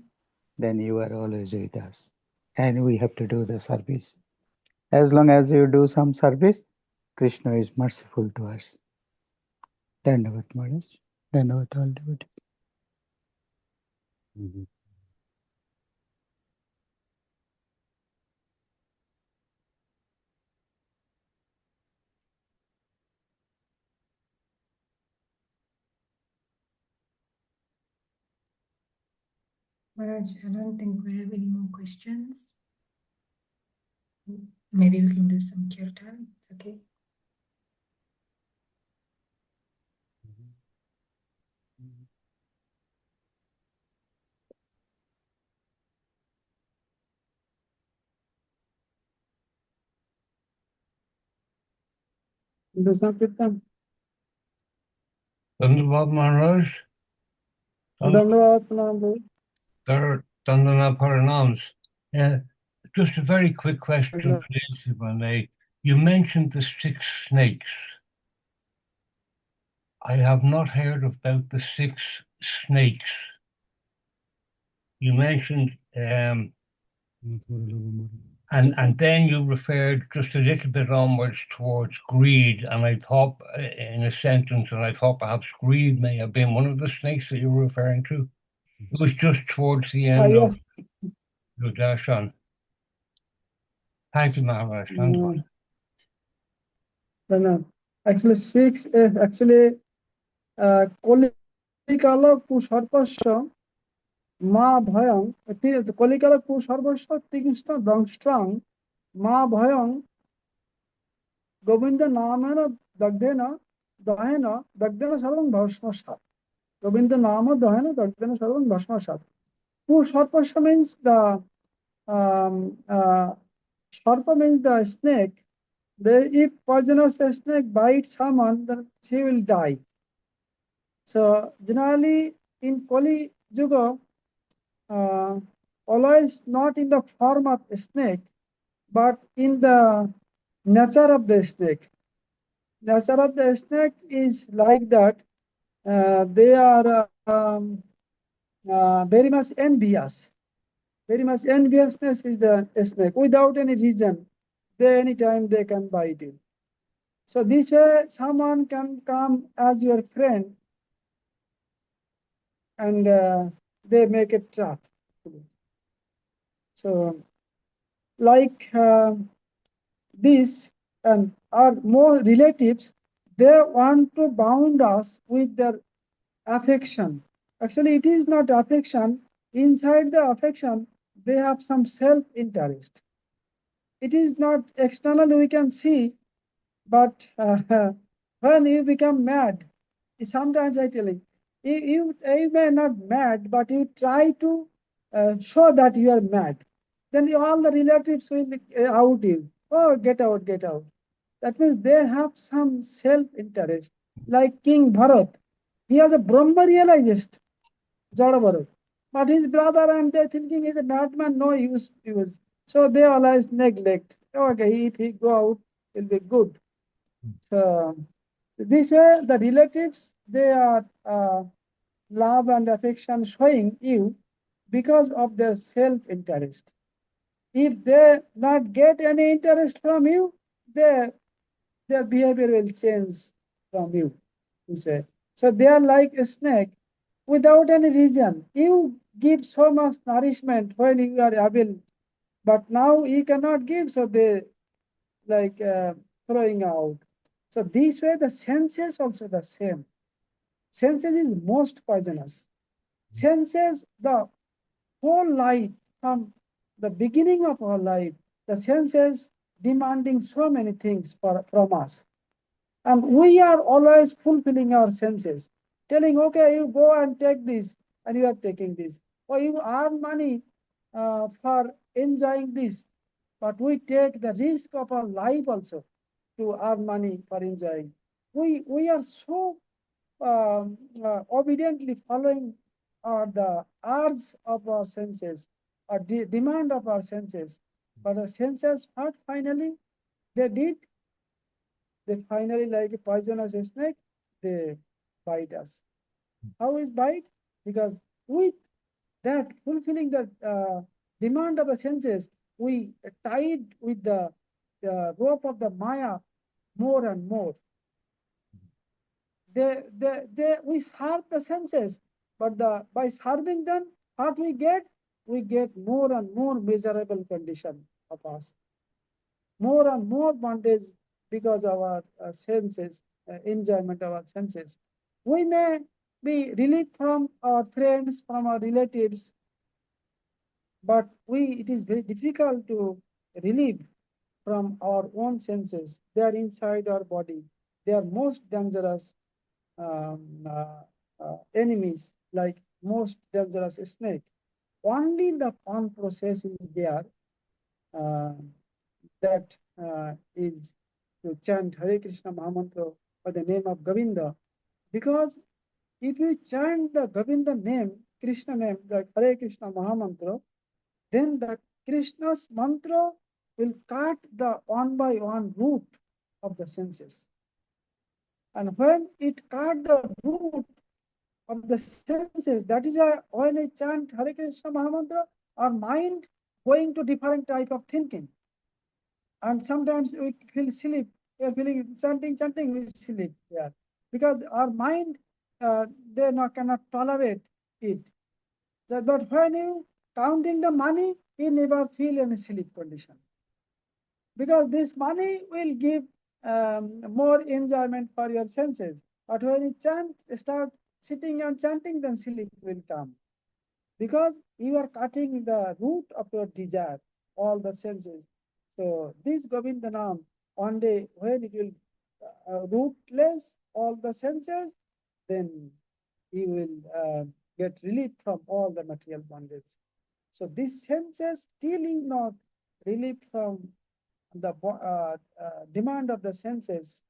[SPEAKER 5] then you are always with us. And we have to do the service. As long as you do some service, Krishna is merciful to us. Dandavat Maharaj. Dandavat all devotees.
[SPEAKER 3] Maharaj, I don't think we have any more questions. Maybe we can do some kirtan. It's okay.
[SPEAKER 1] Does not get them.
[SPEAKER 6] Dandavat Maharaj,
[SPEAKER 1] Dandavat Pranam.
[SPEAKER 6] Dandana Paranams. Just a very quick question, please, if I may. You mentioned the 6 snakes. I have not heard about the 6 snakes. You mentioned, and then you referred just a little bit onwards towards greed, and I thought in a sentence, and I thought perhaps greed may have been one of the snakes that you were referring to. It was just towards the end
[SPEAKER 1] Yeah.
[SPEAKER 6] of your darshan. Thank you, Maharaj. Thank you.
[SPEAKER 1] No. Actually, 6 is actually Kolikala Pusharpasha Ma Bhayang, Kolikala Pusharpasha Tigista Dangstrang Ma Bhayang Govinda Namana Dagdena Dahena Dagdena Sarvam Bhasmashat. Govinda Nama Dahena Dagdena Sarvam Bhasmashat. Pusharpasha means the Sharpa means the snake. If poisonous snake bites someone, then he will die. So generally in Kali Yuga, always not in the form of a snake, but in the nature of the snake. Nature of the snake is like that. They are very much envious. Very much enviousness is the snake. Without any reason, anytime they can bite you. So this way, someone can come as your friend, and they make a trap. So, like this, and our more relatives, they want to bound us with their affection. Actually, it is not affection. Inside the affection, they have some self-interest. It is not external, we can see, but when you become mad, sometimes I tell you may not mad, but you try to show that you are mad. Then all the relatives will out you. Oh, get out, get out. That means they have some self-interest. Like King Bharat, he has a Brahma realized, Jada Bharat. But his brother and they thinking he's a madman, no use. So they always neglect. Okay, if he go out, it'll be good. So this way, the relatives, they are love and affection showing you because of their self-interest. If they not get any interest from you, their behavior will change from you. This way. So they are like a snake without any reason. You give so much nourishment when you are able, but now you cannot give, so they like throwing out. So this way the senses also the same. Senses is most poisonous. Senses, the whole life from the beginning of our life, the senses demanding so many things from us. And we are always fulfilling our senses, telling, okay, you go and take this, and you are taking this. Or you earn money for enjoying this, but we take the risk of our life also to earn money for enjoying. We are so obediently following the urge of our senses, or demand of our senses. But the senses, what finally they did? They finally, like a poisonous snake, they bite us. How is bite? Because with that fulfilling the demand of the senses, we tied with the rope of the Maya more and more. We serve the senses, but by serving them, what we get? We get more and more miserable condition of us, more and more bondage because of our senses, enjoyment of our senses. We may be relieved from our friends, from our relatives, but it is very difficult to relieve from our own senses. They are inside our body. They are most dangerous enemies, like most dangerous snake. Only the fun process is there, uh, that is to chant Hare Krishna Mahamantra or the name of Govinda. Because if you chant the Govinda name, Krishna name, the Hare Krishna Mahamantra, then the Krishna's mantra will cut the one by one root of the senses. And when it cut the root of the senses, that is why when I chant Hare Krishna Mahamantra, our mind going to different type of thinking. And sometimes we feel sleep. We are feeling chanting, we sleep. Yeah, because our mind they cannot tolerate it. But when you counting the money, you never feel any sleep condition, because this money will give more enjoyment for your senses. But when you start sitting and chanting, then sleep will come, because you are cutting the root of your desire, all the senses. So this Govinda Nam, one day when it will rootless all the senses, then you will get relief from all the material bondage. So these senses still is not relief from the demand of the senses,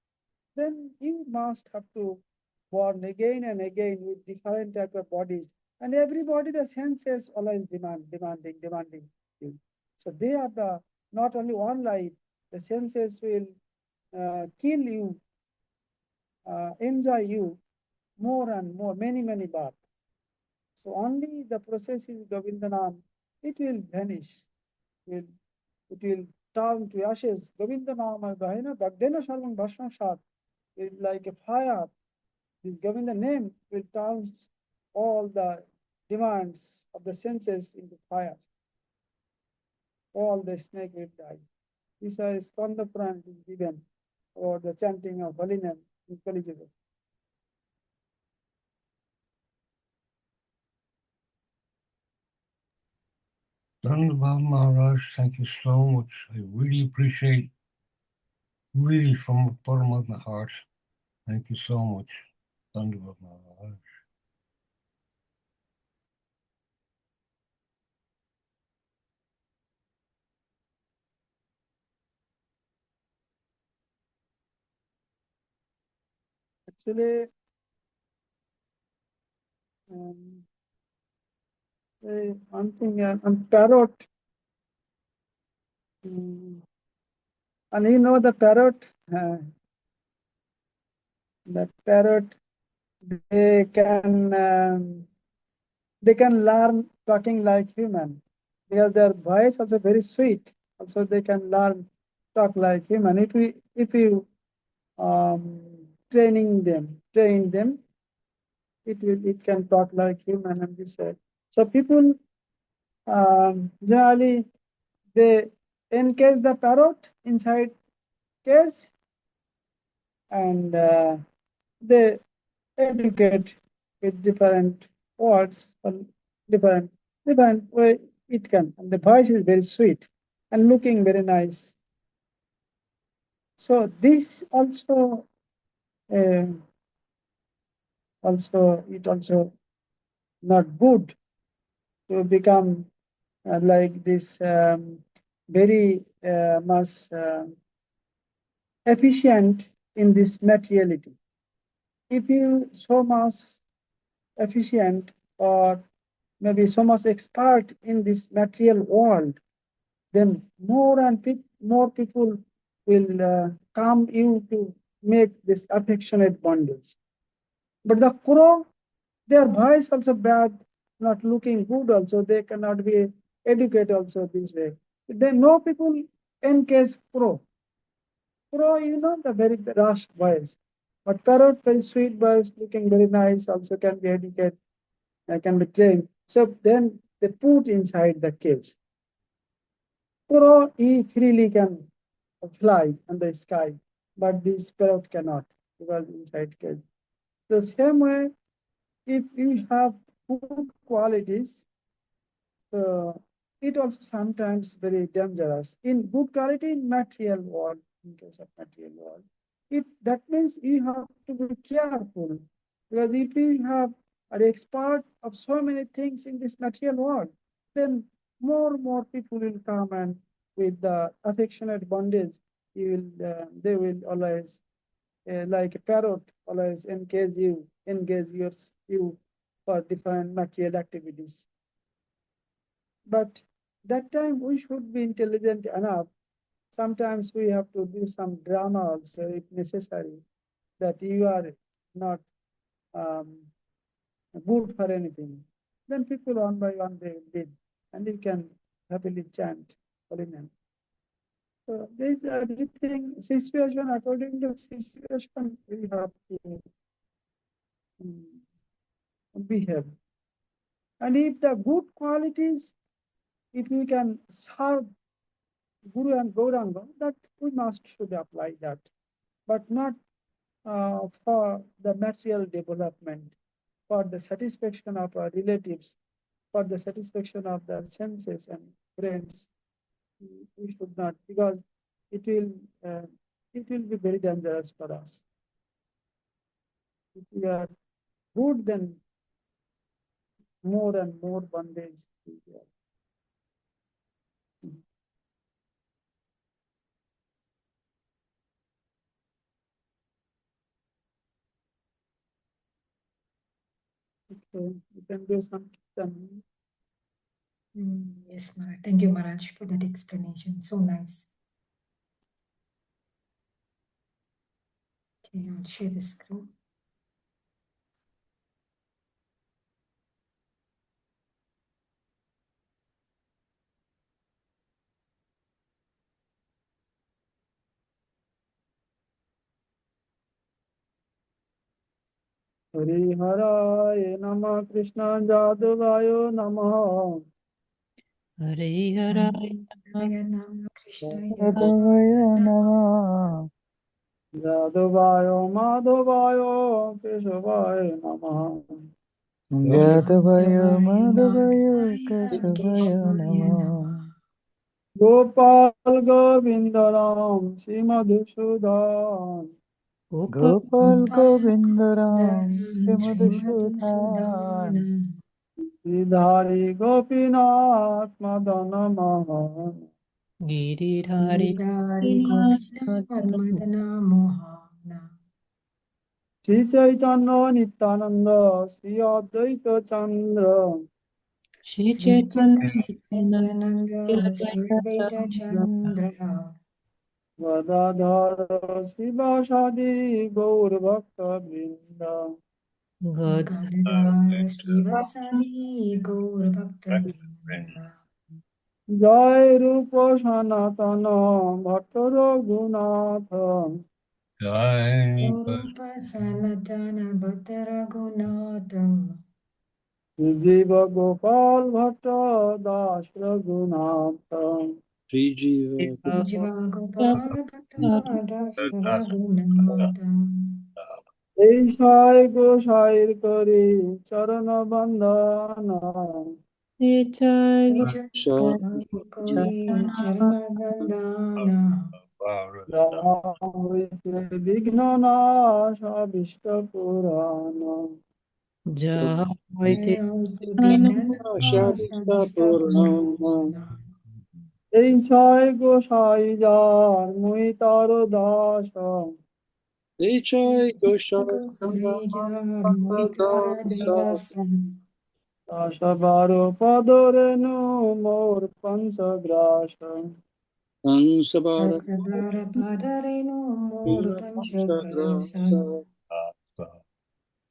[SPEAKER 1] then you must have to born again and again with different type of bodies. And everybody, the senses always demanding you. So they are the not only one life, the senses will kill you, enjoy you more and more, many births. So only the process is Govindanam, it will vanish, it will turn to ashes. Govindanam Dahina Dagdena Sarvam Bhashma Shat is like a fire. This Govinda name will turn all the demands of the senses into fire. All the snake will die. This is why Skanda Puran is given, or the chanting of holy name in Kali Yuga.
[SPEAKER 6] Dhanavad Maharaj, thank you so much. I really appreciate, really from the bottom of my heart. Thank you so much. Dhanavad Maharaj.
[SPEAKER 1] Actually, one thing on parrot, and you know the parrot, they can learn talking like human, because their voice also very sweet. Also, they can learn talk like human if you train them. It can talk like human, and this way. So people generally they encase the parrot inside cage, and they educate with different words and different way it can. And the voice is very sweet and looking very nice. So this also uh, it also not good to become like this very much efficient in this materiality. If you so much efficient or maybe so much expert in this material world, then more people will come you to make this affectionate bondage. But the crow, their voice also bad, not looking good also, they cannot be educated also this way. They know people encase crow. Crow, the very rash voice. But parrot, very sweet voice, looking very nice, also can be educated, can be trained. So then they put inside the cage. Crow, he freely can fly in the sky, but this parrot cannot, because inside cage. The same way, if you have good qualities, it also sometimes very dangerous. In good quality in material world, in case of material world, that means you have to be careful, because if you are expert of so many things in this material world, then more people will come, and with the affectionate bondage, they will always like a parrot always engage you for different material activities. But that time we should be intelligent enough. Sometimes we have to do some drama also if necessary. that you are not um, good for anything, then people one by one they will leave, and you can happily chant holy name. So this everything situation according to situation we have to behave. And if the good qualities, if we can serve Guru and Gauranga, that we must should apply that, but not for the material development, for the satisfaction of our relatives, for the satisfaction of the senses and friends. We should not, because it will uh, it will be very dangerous for us. If we are good, then more and more bondage will be there. Okay, you can do some kirtan.
[SPEAKER 3] Yes, Maharaj. Thank you, Maharaj, for that explanation. So nice. Okay, I'll share the screen.
[SPEAKER 1] Hare Nama Krishna Jadavaya Namaha.
[SPEAKER 4] Hare Hare
[SPEAKER 3] Hare Nama Krishnaya
[SPEAKER 5] Sadhavaya
[SPEAKER 3] Namaha.
[SPEAKER 5] Namah.
[SPEAKER 1] Jadavaya Madhavaya Keshavaya Namaha.
[SPEAKER 5] Jadavaya Madhavaya
[SPEAKER 3] Madhavaya
[SPEAKER 5] Keshavaya
[SPEAKER 3] Keshvaya
[SPEAKER 5] Namah.
[SPEAKER 3] Namaha.
[SPEAKER 1] Gopal Govindaram Simadhusudan.
[SPEAKER 4] Gopal
[SPEAKER 5] Gopal Govindaram
[SPEAKER 3] Gopalandaram
[SPEAKER 5] Srimadhusudhan.
[SPEAKER 3] Srimadhusudanam.
[SPEAKER 1] Sridhari Gopinath Madana Mahan.
[SPEAKER 4] Giridhari
[SPEAKER 3] Giridhari Gopinath
[SPEAKER 4] Gopinath
[SPEAKER 3] Madana Mohana.
[SPEAKER 1] Sri Chaitanya Nityananda Sri Advaita Chandra.
[SPEAKER 4] Shri
[SPEAKER 3] Sri
[SPEAKER 4] Chaitanya
[SPEAKER 3] Chaitanya Nityananda Sri Advaita
[SPEAKER 4] Nityananda
[SPEAKER 3] Chandra.
[SPEAKER 1] Gadadhara Sivasadi Gaur Bhakta Vrinda.
[SPEAKER 4] God
[SPEAKER 3] Gadadhara Srivasadi Gaur Bhakta Vrinda.
[SPEAKER 1] Jai Rupa Sanatana Bhatta Raghunatha.
[SPEAKER 3] Garupa Sanatana Bhatta Raghunatha.
[SPEAKER 1] Jiva Gopal Bhatta Das Raghunatha.
[SPEAKER 2] Sri Jiva
[SPEAKER 3] Jiva Gopala Bhatta Das Raghunatha.
[SPEAKER 1] এই সাই গোসাইর করি চরণ বন্দনা
[SPEAKER 4] Nitai
[SPEAKER 3] Nicha
[SPEAKER 2] Gopal
[SPEAKER 3] Kori Charana Vandana.
[SPEAKER 1] যাহা হইতে বিঘ্ন নাশ অবিষ্ট পুরাণ
[SPEAKER 4] Jahavaiti
[SPEAKER 1] এই
[SPEAKER 3] Purana.
[SPEAKER 1] ছয় গোসাই যার মুই তার দাস
[SPEAKER 2] Nichai Goshai
[SPEAKER 1] দাস বারো পদরেণু মোর পঞ্চগ্রাস
[SPEAKER 2] Ansabara
[SPEAKER 3] Tatsadara Padarenu Mor Panchagrasa.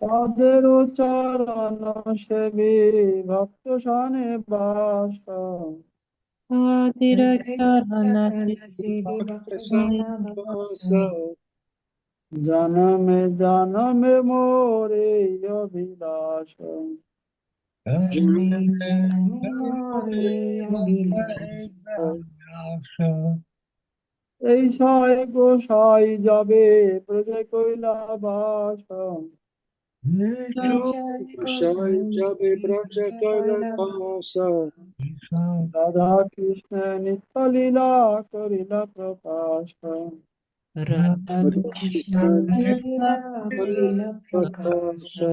[SPEAKER 1] তাদের চরণ সেবী ভক্ত সানে বাস
[SPEAKER 4] Adiracharana
[SPEAKER 3] Sevi Bhaktasana Bhasa.
[SPEAKER 1] জনমে জনমে মোরে অভিলাষ
[SPEAKER 3] Janame Janame More Abhilasa.
[SPEAKER 1] এই ছয় গোসাই যাবে প্রজা কৈলা বাস
[SPEAKER 3] Jai
[SPEAKER 2] Goshai Jabe Braja Kaila
[SPEAKER 3] Kaila
[SPEAKER 2] Kasa
[SPEAKER 1] Radha Krishna নিত্য লীলা করিলা প্রকাশ
[SPEAKER 3] Radha Krishna Lila Lila Prakasa.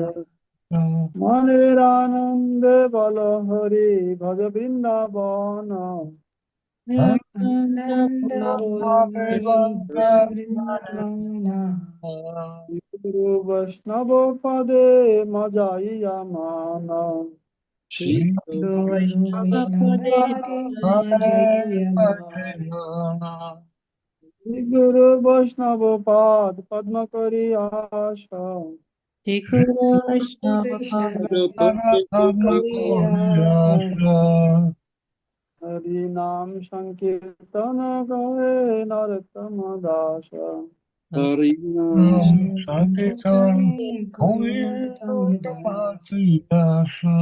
[SPEAKER 1] মনের আনন্দে বল হরি ভজ বৃন্দাবন
[SPEAKER 3] Ananda Bolari Vrindavana.
[SPEAKER 1] গুরু বৈষ্ণব পদে মজাইয়া মান
[SPEAKER 2] Shri
[SPEAKER 3] Guru Vaishnava Pade Majaya Mana.
[SPEAKER 1] Shri Guru বৈষ্ণব পাদ পদ্ম করি আশা
[SPEAKER 4] Shri Guru Vaishnava
[SPEAKER 3] Krishna
[SPEAKER 6] Kariyasa.
[SPEAKER 1] Hari নাম সংকীর্তন গায়ে নরতম Das
[SPEAKER 2] Hari
[SPEAKER 6] Sankirtan
[SPEAKER 3] Govinda
[SPEAKER 6] Govindamatiyasa.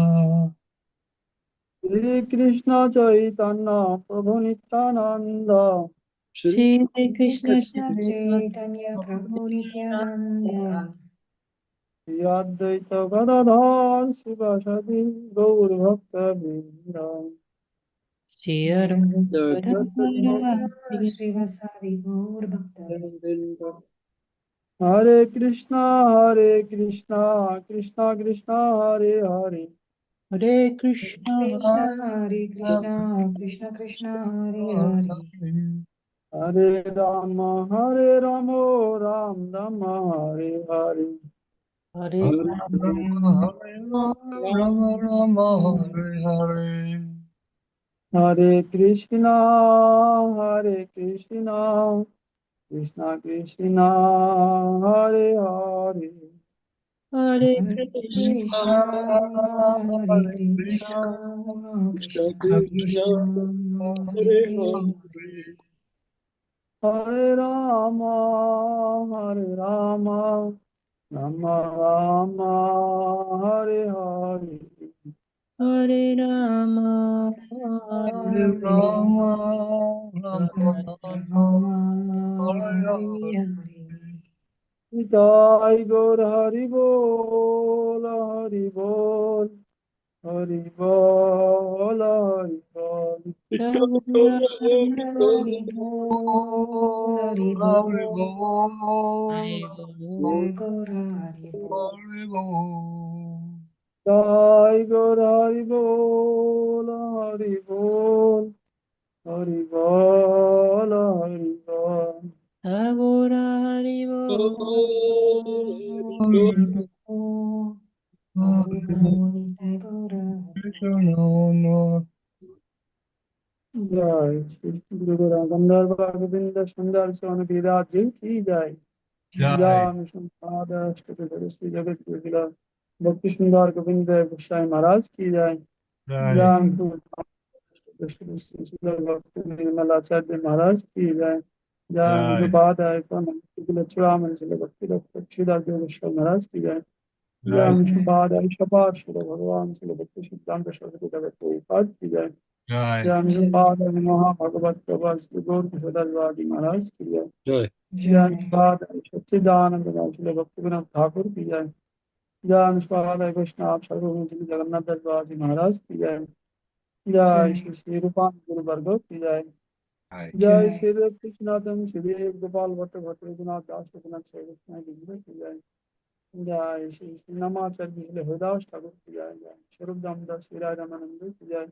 [SPEAKER 1] Shri Krishna Chaitanya প্রভু Nityananda
[SPEAKER 2] Shri
[SPEAKER 4] Shri Krishna
[SPEAKER 3] Krishna
[SPEAKER 4] Chaitanya
[SPEAKER 3] Chaitanya Prabhu Nityananda
[SPEAKER 1] Shri অদ্বৈত গদাধর শিবাসাদি গৌর ভক্ত বৃন্দ
[SPEAKER 4] Shri
[SPEAKER 3] Advaita
[SPEAKER 4] Arundaram
[SPEAKER 3] Srivasadi Gaur Bhakta
[SPEAKER 1] হরে Krishna Krishna Krishna Hare Hare
[SPEAKER 4] Hare Krishna
[SPEAKER 3] Krishna Hare Krishna Krishna Krishna Hare Hare
[SPEAKER 1] হরে Ram Ram Ram Hare Hare
[SPEAKER 4] Hare
[SPEAKER 6] Hare
[SPEAKER 4] Rama
[SPEAKER 6] Rama, Hare Rama, Rama Hare Hare.
[SPEAKER 1] হরে Krishna Krishna Krishna Hare Hare
[SPEAKER 4] Hare
[SPEAKER 3] Hare
[SPEAKER 4] Krishna
[SPEAKER 3] Krishna Hare
[SPEAKER 6] Hare
[SPEAKER 3] Krishna
[SPEAKER 6] Krishna,
[SPEAKER 3] Krishna
[SPEAKER 6] Krishna
[SPEAKER 3] Krishna
[SPEAKER 6] Hare
[SPEAKER 3] Hare Hare
[SPEAKER 6] Hare.
[SPEAKER 1] হরে Ram Ram Ram Hare Hare
[SPEAKER 4] Hare Rama
[SPEAKER 6] Hare
[SPEAKER 3] Hare
[SPEAKER 6] Rama, Rama
[SPEAKER 3] Rama
[SPEAKER 6] Hare
[SPEAKER 3] Hare
[SPEAKER 6] Hare.
[SPEAKER 3] Hare
[SPEAKER 1] জয় গৌর হরি বল হরি বল হরি বল হরি বল
[SPEAKER 4] Raghuram
[SPEAKER 3] Hare Bol Hare
[SPEAKER 6] Hare
[SPEAKER 3] Bol
[SPEAKER 6] Bol,
[SPEAKER 4] Hare
[SPEAKER 3] Jai
[SPEAKER 4] Bol
[SPEAKER 3] Gaura Hare Bol
[SPEAKER 6] Hare Bol.
[SPEAKER 1] জয় গৌর হরি বল হরি বল হরি বল হরি বল
[SPEAKER 4] Raghuram Hare Bol
[SPEAKER 3] Hare Bol Hare Bol Jai Gaura Hare Bol
[SPEAKER 1] जय श्री गुरु गंधर्व गोविंद सुंदर सोन विराज जी की जय
[SPEAKER 6] Jai,
[SPEAKER 1] जाम श्री जगत गुरुला भक्ति सुंदर गोविंद गोसाई महाराज की जय
[SPEAKER 6] Jai,
[SPEAKER 1] जाम श्री भक्ति निर्मलाचार्य महाराज की जय जाम जो
[SPEAKER 6] Jai,
[SPEAKER 1] बाद आए तो चुड़ामन श्री भक्ति श्रीदास गोस्वामी महाराज की जय
[SPEAKER 6] Jai,
[SPEAKER 1] जाम बाद आई शपार श्री भगवान श्री भक्ति सिद्धांत सरस्वती जगत प्रभुपाद की जय
[SPEAKER 6] Jai,
[SPEAKER 1] ज्ञान पाद महाभगवत प्रभा श्री गौर किशोरवादी महाराज की जय
[SPEAKER 2] Jai.
[SPEAKER 1] ज्ञान
[SPEAKER 3] Jai
[SPEAKER 1] पाद सच्चिदानंद श्री भक्ति विनोद ठाकुर की जय ज्ञान पाद वैष्णव सर्वभूम श्री जगन्नाथ दास महाराज की जय जय
[SPEAKER 3] Jai
[SPEAKER 1] श्री श्री रूपान गुरु वर्गो की जय
[SPEAKER 6] Jai,
[SPEAKER 1] जय
[SPEAKER 3] Jai
[SPEAKER 1] श्री कृष्णादम श्री गोपाल भट्ट भट्ट रघुनाथ दास रघुनाथ श्री कृष्ण की जय जय श्री श्री नमाचार्य श्री हरिदास ठाकुर की जय जय स्वरूप दामोदर श्री रामानंद की जय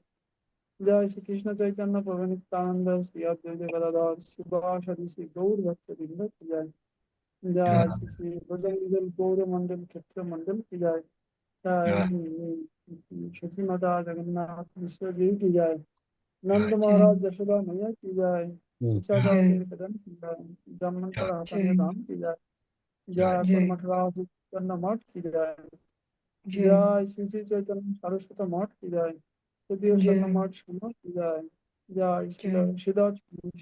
[SPEAKER 1] जय श्री कृष्ण चैतन्य प्रभु नित्यानंद श्री अद्वैत गदाधर शिवासादि श्री गौर भक्त वृंद की जय जय
[SPEAKER 6] Jai,
[SPEAKER 1] श्री श्री बजरंग गौर मंडल क्षेत्र मंडल की जय जय
[SPEAKER 6] Jai,
[SPEAKER 1] श्री शशि माता जगन्नाथ विश्व जी की जय नंद
[SPEAKER 6] Jai,
[SPEAKER 1] महाराज यशोदा मैया की जय
[SPEAKER 6] Jai,
[SPEAKER 1] इच्छादा के कदम की जय ब्राह्मण
[SPEAKER 6] Jai,
[SPEAKER 1] पर हतन्य
[SPEAKER 3] Jai
[SPEAKER 1] धाम की जय
[SPEAKER 6] Jai,
[SPEAKER 1] जय
[SPEAKER 3] Jai
[SPEAKER 1] कुर्मठराज चन्न मठ की जय
[SPEAKER 3] Jai
[SPEAKER 1] जय श्री श्री चैतन्य सरस्वती मठ की जय तृतीय
[SPEAKER 3] Jai
[SPEAKER 1] शरण मठ सुनो की जय जय
[SPEAKER 3] Jai
[SPEAKER 1] शिदा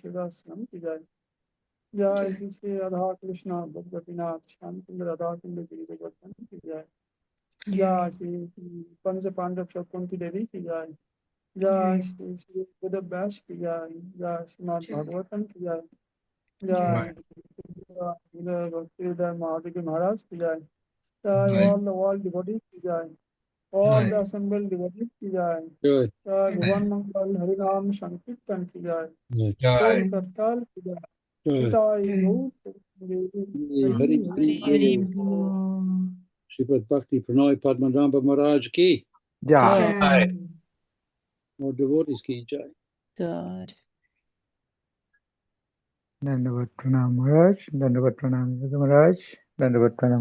[SPEAKER 1] शिदाश्रम की जय जय श्री श्री राधा कृष्ण भगवतीनाथ श्याम सुंदर राधा कुंड गिरी गोवर्धन की जय जय श्री श्री पंच पांडव कुंती देवी की जय जय श्री श्री वेद व्यास की जय जय श्रीमद भागवतम की जय जय
[SPEAKER 6] Jai,
[SPEAKER 1] भक्ति महादेव महाराज की जय जय
[SPEAKER 6] Jai,
[SPEAKER 1] all the world devotees की जय all the assembled devotees की जय
[SPEAKER 2] Jai.
[SPEAKER 1] जय भगवान मंगल हरिनाम संकीर्तन की जय
[SPEAKER 2] Jai.
[SPEAKER 1] बोल
[SPEAKER 6] Jai,
[SPEAKER 1] करताल की जय
[SPEAKER 2] Jai.
[SPEAKER 1] पिताई
[SPEAKER 3] Jai
[SPEAKER 1] गौर Hari
[SPEAKER 2] Hari
[SPEAKER 1] Hari
[SPEAKER 2] Bol.
[SPEAKER 3] Hare
[SPEAKER 1] Hari
[SPEAKER 3] Bol
[SPEAKER 2] Srimad Bhakti Pranay Padmanabha Maharaj ki.
[SPEAKER 5] जय
[SPEAKER 4] Jai.
[SPEAKER 3] Jai
[SPEAKER 2] More devotees ki jai.
[SPEAKER 4] Jai.
[SPEAKER 5] दंडवत प्रणाम महाराज दंडवत प्रणाम महाराज दंडवत प्रणाम